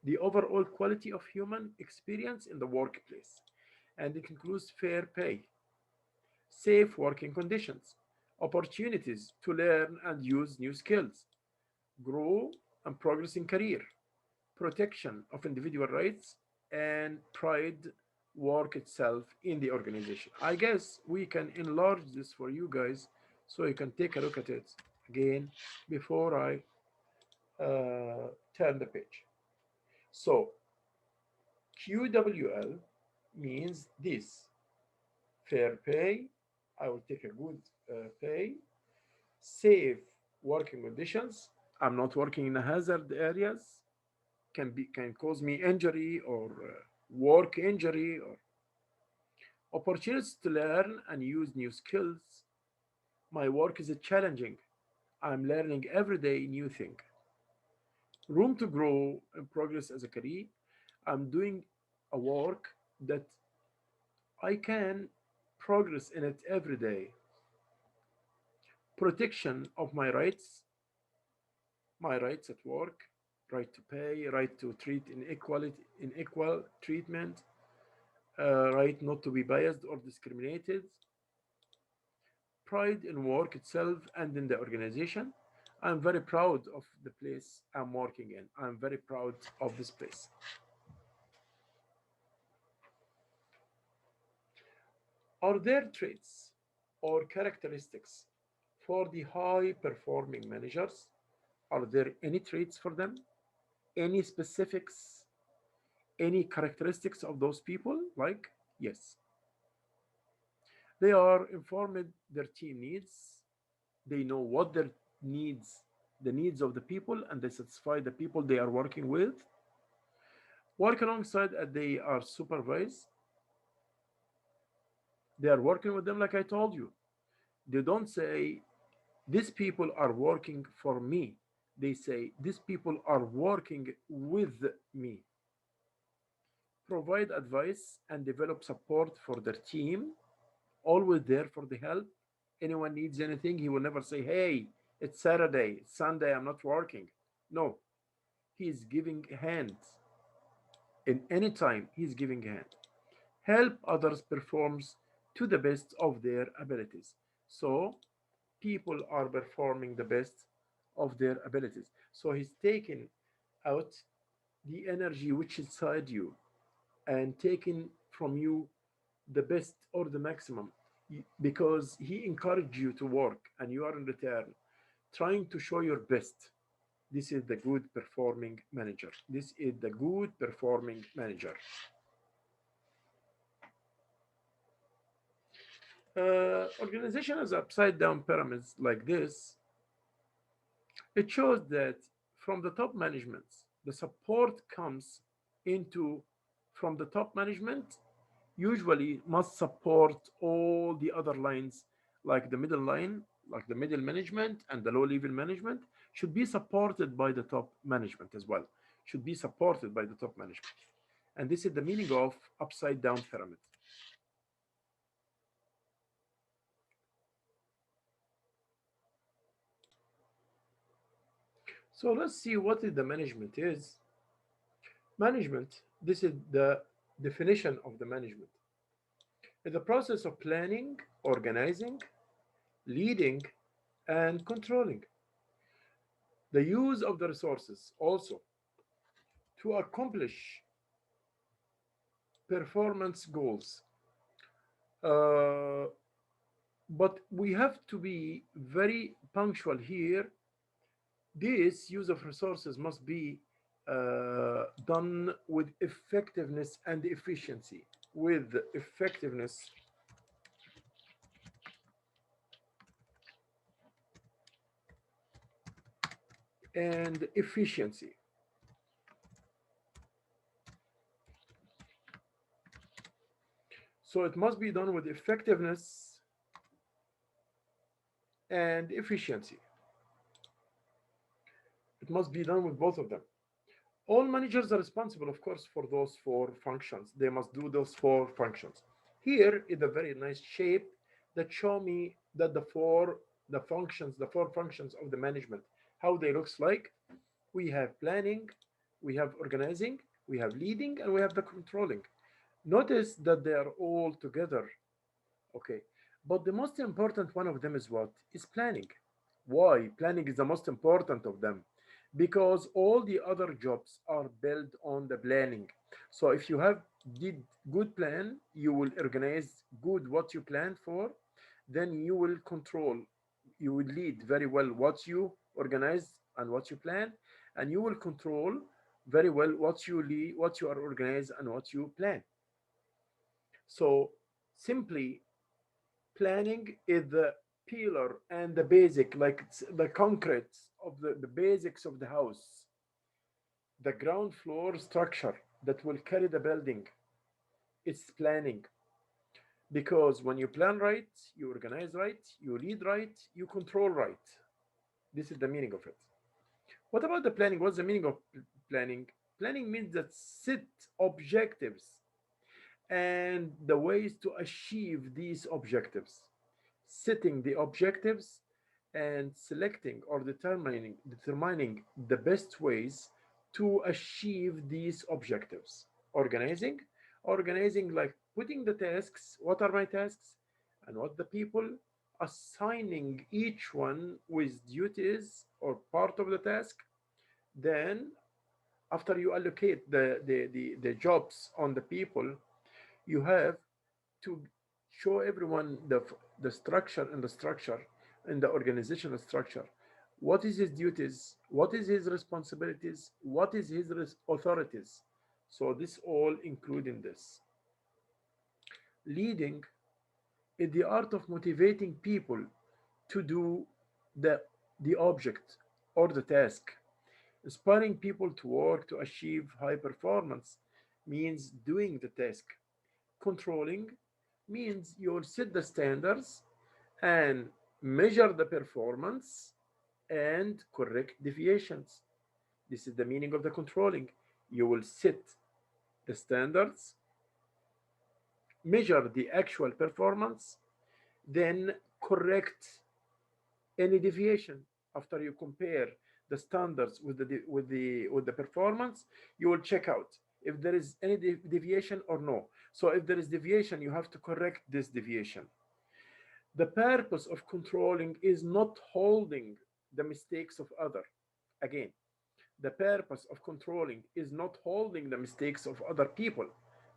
the overall quality of human experience in the workplace, and it includes fair pay, safe working conditions, opportunities to learn and use new skills, grow and progress in career, protection of individual rights, and pride work itself in the organization. I guess we can enlarge this for you guys so you can take a look at it again before I turn the page. So QWL means this: fair pay. I will take a good pay, safe working conditions. I'm not working in hazard areas. Can cause me injury or work injury or opportunities to learn and use new skills. My work is challenging. I'm learning every day new thing. Room to grow and progress as a career. I'm doing a work that I can progress in it every day. Protection of my rights at work, right to pay, right to treat in equal treatment, right not to be biased or discriminated, pride in work itself and in the organization. I'm very proud of the place I'm working in. I'm very proud of this place. Are there traits or characteristics for the high performing managers? Are there any traits for them? Any specifics? Any characteristics of those people? Like, yes, they are informed their team needs. They know what their needs, the needs of the people, and they satisfy the people they are working with. Work alongside and they are supervised. They are working with them, like I told you. They don't say, these people are working for me. They say, these people are working with me. Provide advice and develop support for their team. Always there for the help. Anyone needs anything, he will never say, hey, it's Saturday, it's Sunday, I'm not working. No, he is giving hands. In any time, he is giving hand. Help others performs to the best of their abilities. So people are performing the best of their abilities. So he's taking out the energy which is inside you and taking from you the best or the maximum because he encouraged you to work and you are in return trying to show your best. This is the good performing manager. This is the good performing manager. Organization as upside down pyramids like this, it shows that from the top management, the support comes into from the top management usually must support all the other lines like the middle line, like the middle management and the low level management should be supported by the top management as well, should be supported by the top management. And this is the meaning of upside down pyramid. So let's see what is the management is. Management, this is the definition of the management. It's the process of planning, organizing, leading, and controlling the use of the resources also to accomplish performance goals. Uh, but we have to be very punctual here. This use of resources must be done with effectiveness and efficiency. With effectiveness and efficiency. So it must be done with effectiveness and efficiency. It must be done with both of them. All managers are responsible, of course, for those four functions. They must do those four functions. Here is a very nice shape that show me that the four functions of the management, how they looks like. We have planning, we have organizing, we have leading, and we have the controlling. Notice that they are all together. Okay. But the most important one of them is what? Is planning. Why? Planning is the most important of them. Because all the other jobs are built on the planning. So if you have did good plan, you will organize good what you planned for, then you will control, you will lead very well what you organize and what you plan, and you will control very well what you lead, what you are organized and what you plan. So simply planning is the pillar and the basic, like it's the concrete of the basics of the house, the ground floor structure that will carry the building. It's planning. Because when you plan right, you organize right, you lead right, you control right. This is the meaning of it. What about the planning? What's the meaning of planning? Planning means that set objectives and the ways to achieve these objectives. Setting the objectives and selecting or determining the best ways to achieve these objectives. Organizing like putting the tasks, what are my tasks and what the people, assigning each one with duties or part of the task. Then after you allocate the jobs on the people, you have to show everyone the structure and the structure and the organizational structure. What is his duties? What is his responsibilities? What is his authorities? So this all including this. Leading is the art of motivating people to do the, the object or the task. Inspiring people to work to achieve high performance means doing the task. Controlling means you'll set the standards and measure the performance and correct deviations. This is the meaning of the controlling. You will set the standards, measure the actual performance, then correct any deviation. After you compare the standards with the performance, you will check out if there is any deviation or no. So if there is deviation, you have to correct this deviation. The purpose of controlling is not holding the mistakes of other. Again, the purpose of controlling is not holding the mistakes of other people,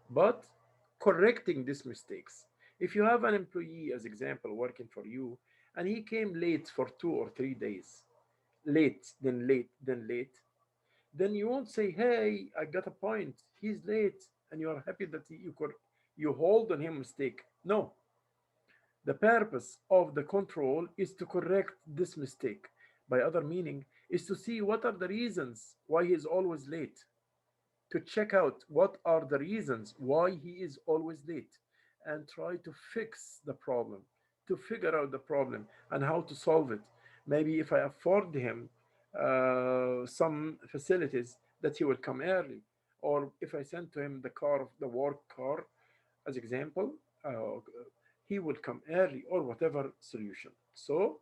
but correcting these mistakes. If you have an employee, as example, working for you, and he came late for 2 or 3 days, late, then you won't say, "Hey, I got a point. He's late," and you are happy that you hold on him mistake. No, the purpose of the control is to correct this mistake. By other meaning, is to see what are the reasons why he is always late, to check out what are the reasons why he is always late, and try to fix the problem, to figure out the problem and how to solve it. Maybe if I afford him some facilities that he will come early, or if I send to him the car, the work car, as example, he will come early, or whatever solution. So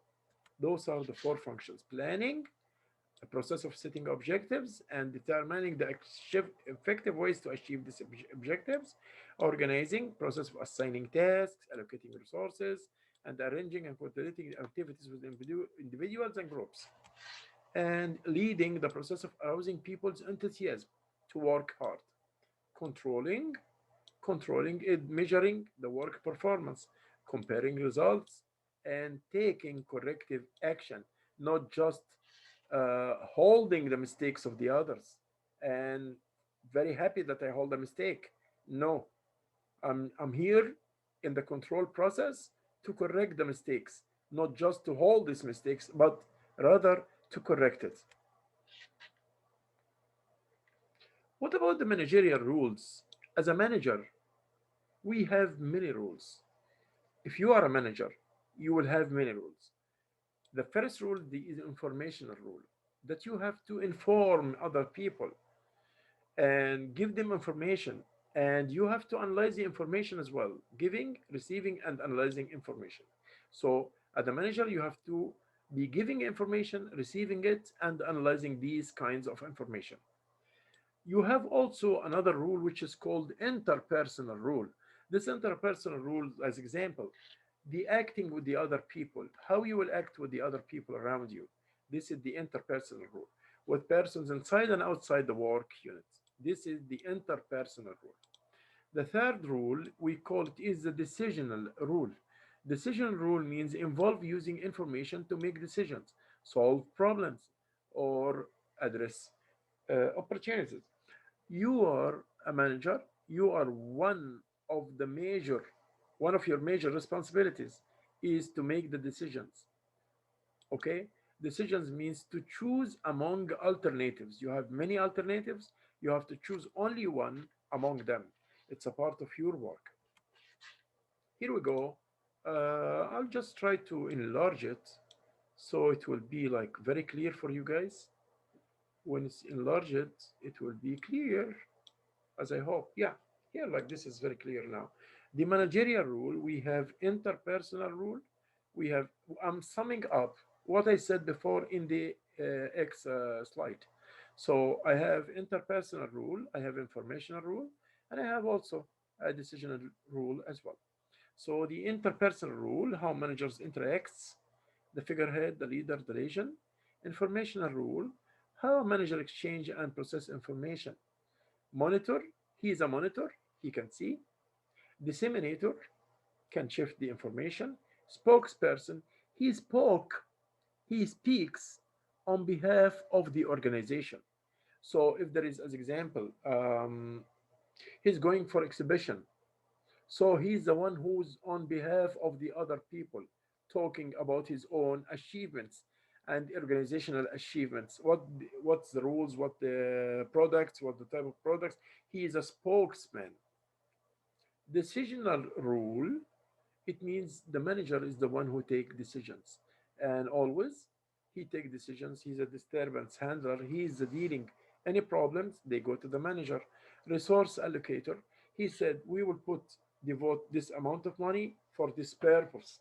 those are the four functions: planning, a process of setting objectives and determining the effective ways to achieve these objectives; organizing, process of assigning tasks, allocating resources, and arranging and coordinating activities with individuals and groups; and leading, the process of arousing people's enthusiasm to work hard; controlling, controlling is measuring the work performance, comparing results, and taking corrective action, not just holding the mistakes of the others and very happy that I hold a mistake. No, I'm here in the control process to correct the mistakes, not just to hold these mistakes, but rather to correct it. What about the managerial rules? As a manager, we have many rules. If you are a manager, you will have many rules. The first rule is the informational rule, that you have to inform other people and give them information, and you have to analyze the information as well, giving, receiving, and analyzing information. So as a manager, you have to be giving information, receiving it, and analyzing these kinds of information. You have also another rule which is called interpersonal rule. This interpersonal rule, as example, the acting with the other people, how you will act with the other people around you. This is the interpersonal rule, with persons inside and outside the work unit. This is the interpersonal rule. The third rule, we call it, is the decisional rule. Decision rule means involve using information to make decisions, solve problems, or address opportunities. You are a manager, you are one of your major responsibilities is to make the decisions. Okay, decisions means to choose among alternatives. You have many alternatives, you have to choose only one among them. It's a part of your work. Here we go. I'll just try to enlarge it so it will be like very clear for you guys. When it's enlarged, it will be clear, as I hope. Yeah, here, like this is very clear now. The managerial rule, we have interpersonal rule. We have, I'm summing up what I said before in the X slide. So I have interpersonal rule, I have informational rule, and I have also a decisional rule as well. So the interpersonal rule, how managers interacts, the figurehead, the leader, the relation. Informational rule, how a manager exchange and process information. Monitor, he is a monitor, he can see. Disseminator, can shift the information. Spokesperson, he spoke, he speaks on behalf of the organization. So if there is, as example, he's going for exhibition, so he's the one who's on behalf of the other people talking about his own achievements and organizational achievements. What's the rules, what the products, what the type of products. He is a spokesman. Decisional rule, it means the manager is the one who take decisions, and always he take decisions. He's a disturbance handler. He is the dealing any problems. They go to the manager. Resource allocator. He said we will devote this amount of money for this purpose.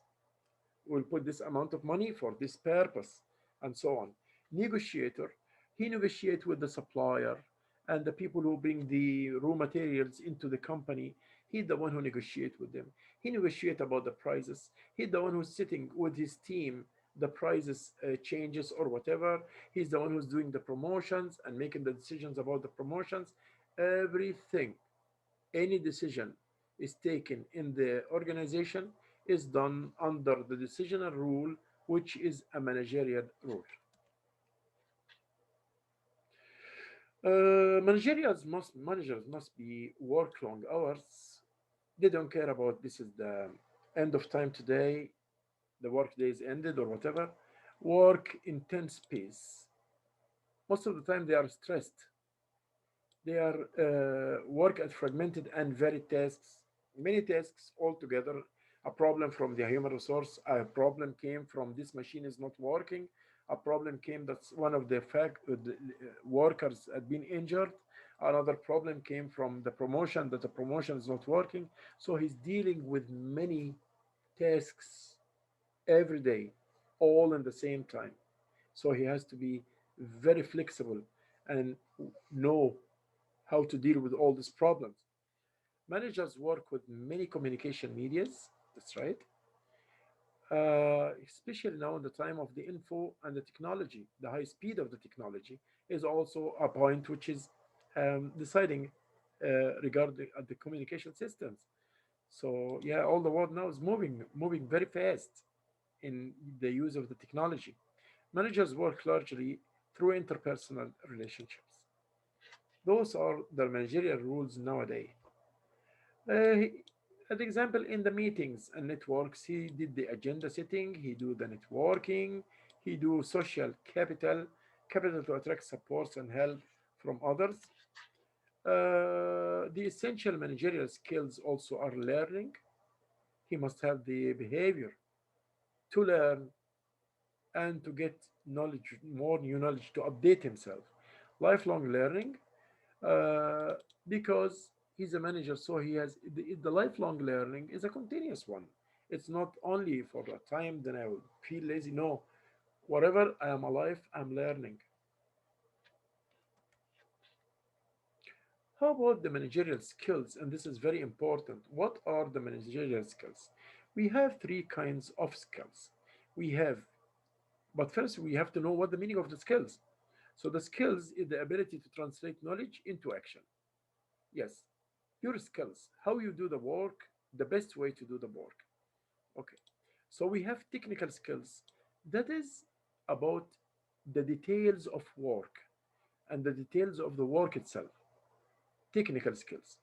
We'll put this amount of money for this purpose, and so on. Negotiator, he negotiates with the supplier and the people who bring the raw materials into the company. He's the one who negotiates with them. He negotiates about the prices. He's the one who's sitting with his team, the prices changes or whatever. He's the one who's doing the promotions and making the decisions about the promotions. Everything, any decision is taken in the organization is done under the decisional rule, which is a managerial rule. Managers must be work long hours. They don't care about this is the end of time today, the work day is ended or whatever. Work intense pace. Most of the time they are stressed. They are work at fragmented and varied tasks, many tasks all together. A problem from the human resource, a problem came from this machine is not working, a problem came that one of the workers had been injured, another problem came from the promotion that the promotion is not working. So he's dealing with many tasks every day, all in the same time. So he has to be very flexible and know how to deal with all these problems. Managers work with many communication medias. That's right. Especially now in the time of the info and the technology, the high speed of the technology is also a point which is deciding regarding the communication systems. So yeah, all the world now is moving very fast in the use of the technology. Managers work largely through interpersonal relationships. Those are the managerial rules nowadays. An example in the meetings and networks, he did the agenda setting, he do the networking, he do social capital to attract supports and help from others. The essential managerial skills also are learning. He must have the behavior to learn and to get knowledge, more new knowledge to update himself. Lifelong learning, uh, because he's a manager, so he has the lifelong learning is a continuous one. It's not only for a time, then I will feel lazy. No, whatever I am alive, I'm learning. How about the managerial skills? And this is very important. What are the managerial skills? We have three kinds of skills. We have, but first we have to know what the meaning of the skills. So the skills is the ability to translate knowledge into action. Yes, your skills, how you do the work, the best way to do the work. Okay, so we have technical skills. That is about the details of work and the details of the work itself. Technical skills.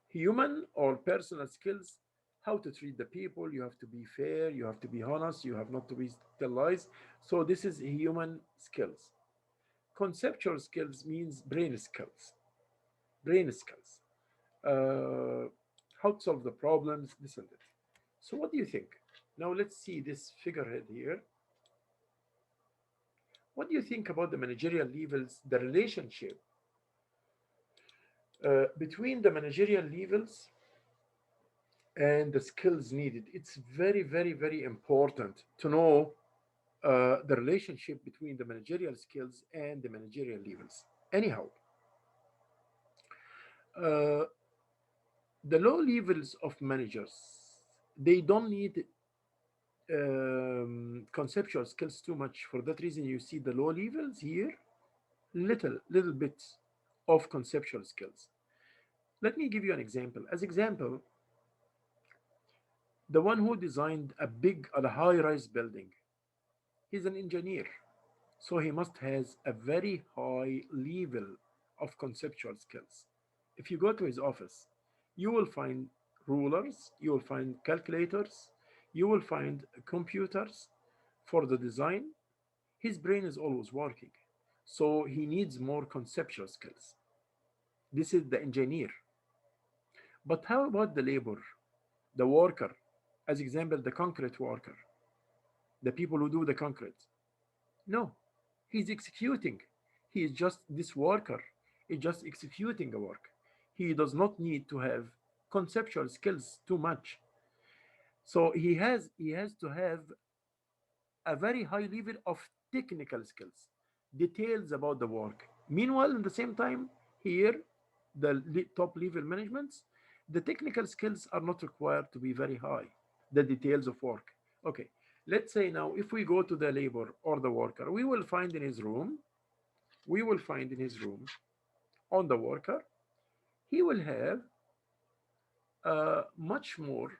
Human or personal skills, how to treat the people. You have to be fair, you have to be honest, you have not to be tell lies. So this is human skills. Conceptual skills means brain skills. Brain skills. uh, how to solve the problems, this and that. So, what do you think? Now, let's see this figurehead here. What do you think about the managerial levels, the relationship between the managerial levels and the skills needed? It's very, very, very important to know the relationship between the managerial skills and the managerial levels. Anyhow, uh, the low levels of managers, they don't need conceptual skills too much. For that reason, you see the low levels here, little bit of conceptual skills. Let me give you an example. As example, the one who designed a big, a high-rise building, he's an engineer. So he must has a very high level of conceptual skills. If you go to his office, you will find rulers, you will find calculators, you will find computers for the design. His brain is always working. So he needs more conceptual skills. This is the engineer. But how about the labor, the worker? As example, the concrete worker, the people who do the concrete. No, he's executing. He is just this worker. He's just executing a work. He does not need to have conceptual skills too much. So he has to have a very high level of technical skills, details about the work. Meanwhile, in the same time, here, the top level managements, the technical skills are not required to be very high. The details of work. Okay, let's say now if we go to the labor or the worker, we will find in his room on the worker, he will have much more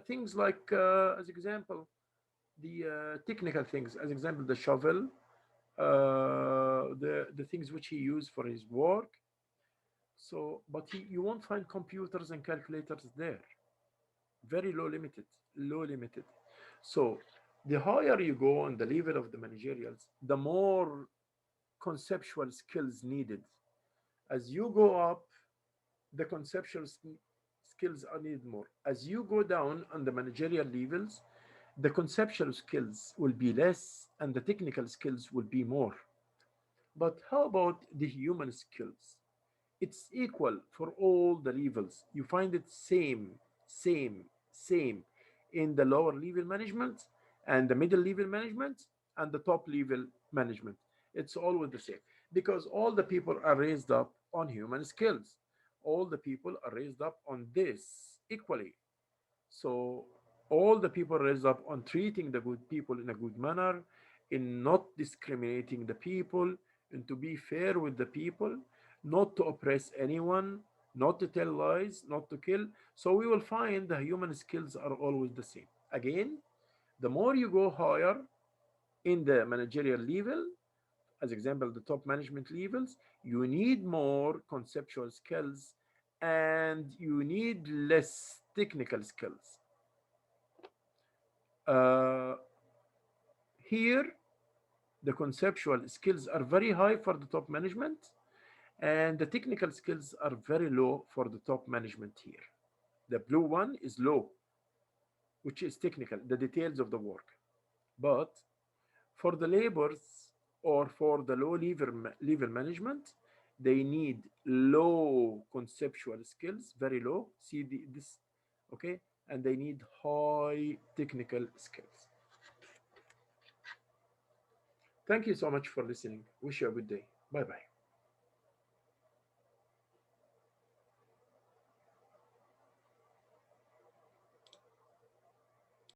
things like, as example, the technical things, as example, the shovel, the things which he used for his work. So, but you won't find computers and calculators there. Very low limited. So, the higher you go on the level of the managerials, the more conceptual skills needed. As you go up, the conceptual skills are needed more. As you go down on the managerial levels, the conceptual skills will be less and the technical skills will be more. But how about the human skills? It's equal for all the levels. You find it same in the lower level management and the middle level management and the top level management. It's always the same because all the people are raised up on human skills. All the people are raised up on this equally. So all the people raised up on treating the good people in a good manner, in not discriminating the people, and to be fair with the people, not to oppress anyone, not to tell lies, not to kill. So we will find the human skills are always the same. Again, the more you go higher in the managerial level, as example, the top management levels, you need more conceptual skills and you need less technical skills. Uh, Here, the conceptual skills are very high for the top management, and the technical skills are very low for the top management here. The blue one is low, which is technical, the details of the work. But for the labors or for the low level management, they need low conceptual skills, very low. See this, okay? And they need high technical skills. Thank you so much for listening. Wish you a good day. Bye bye.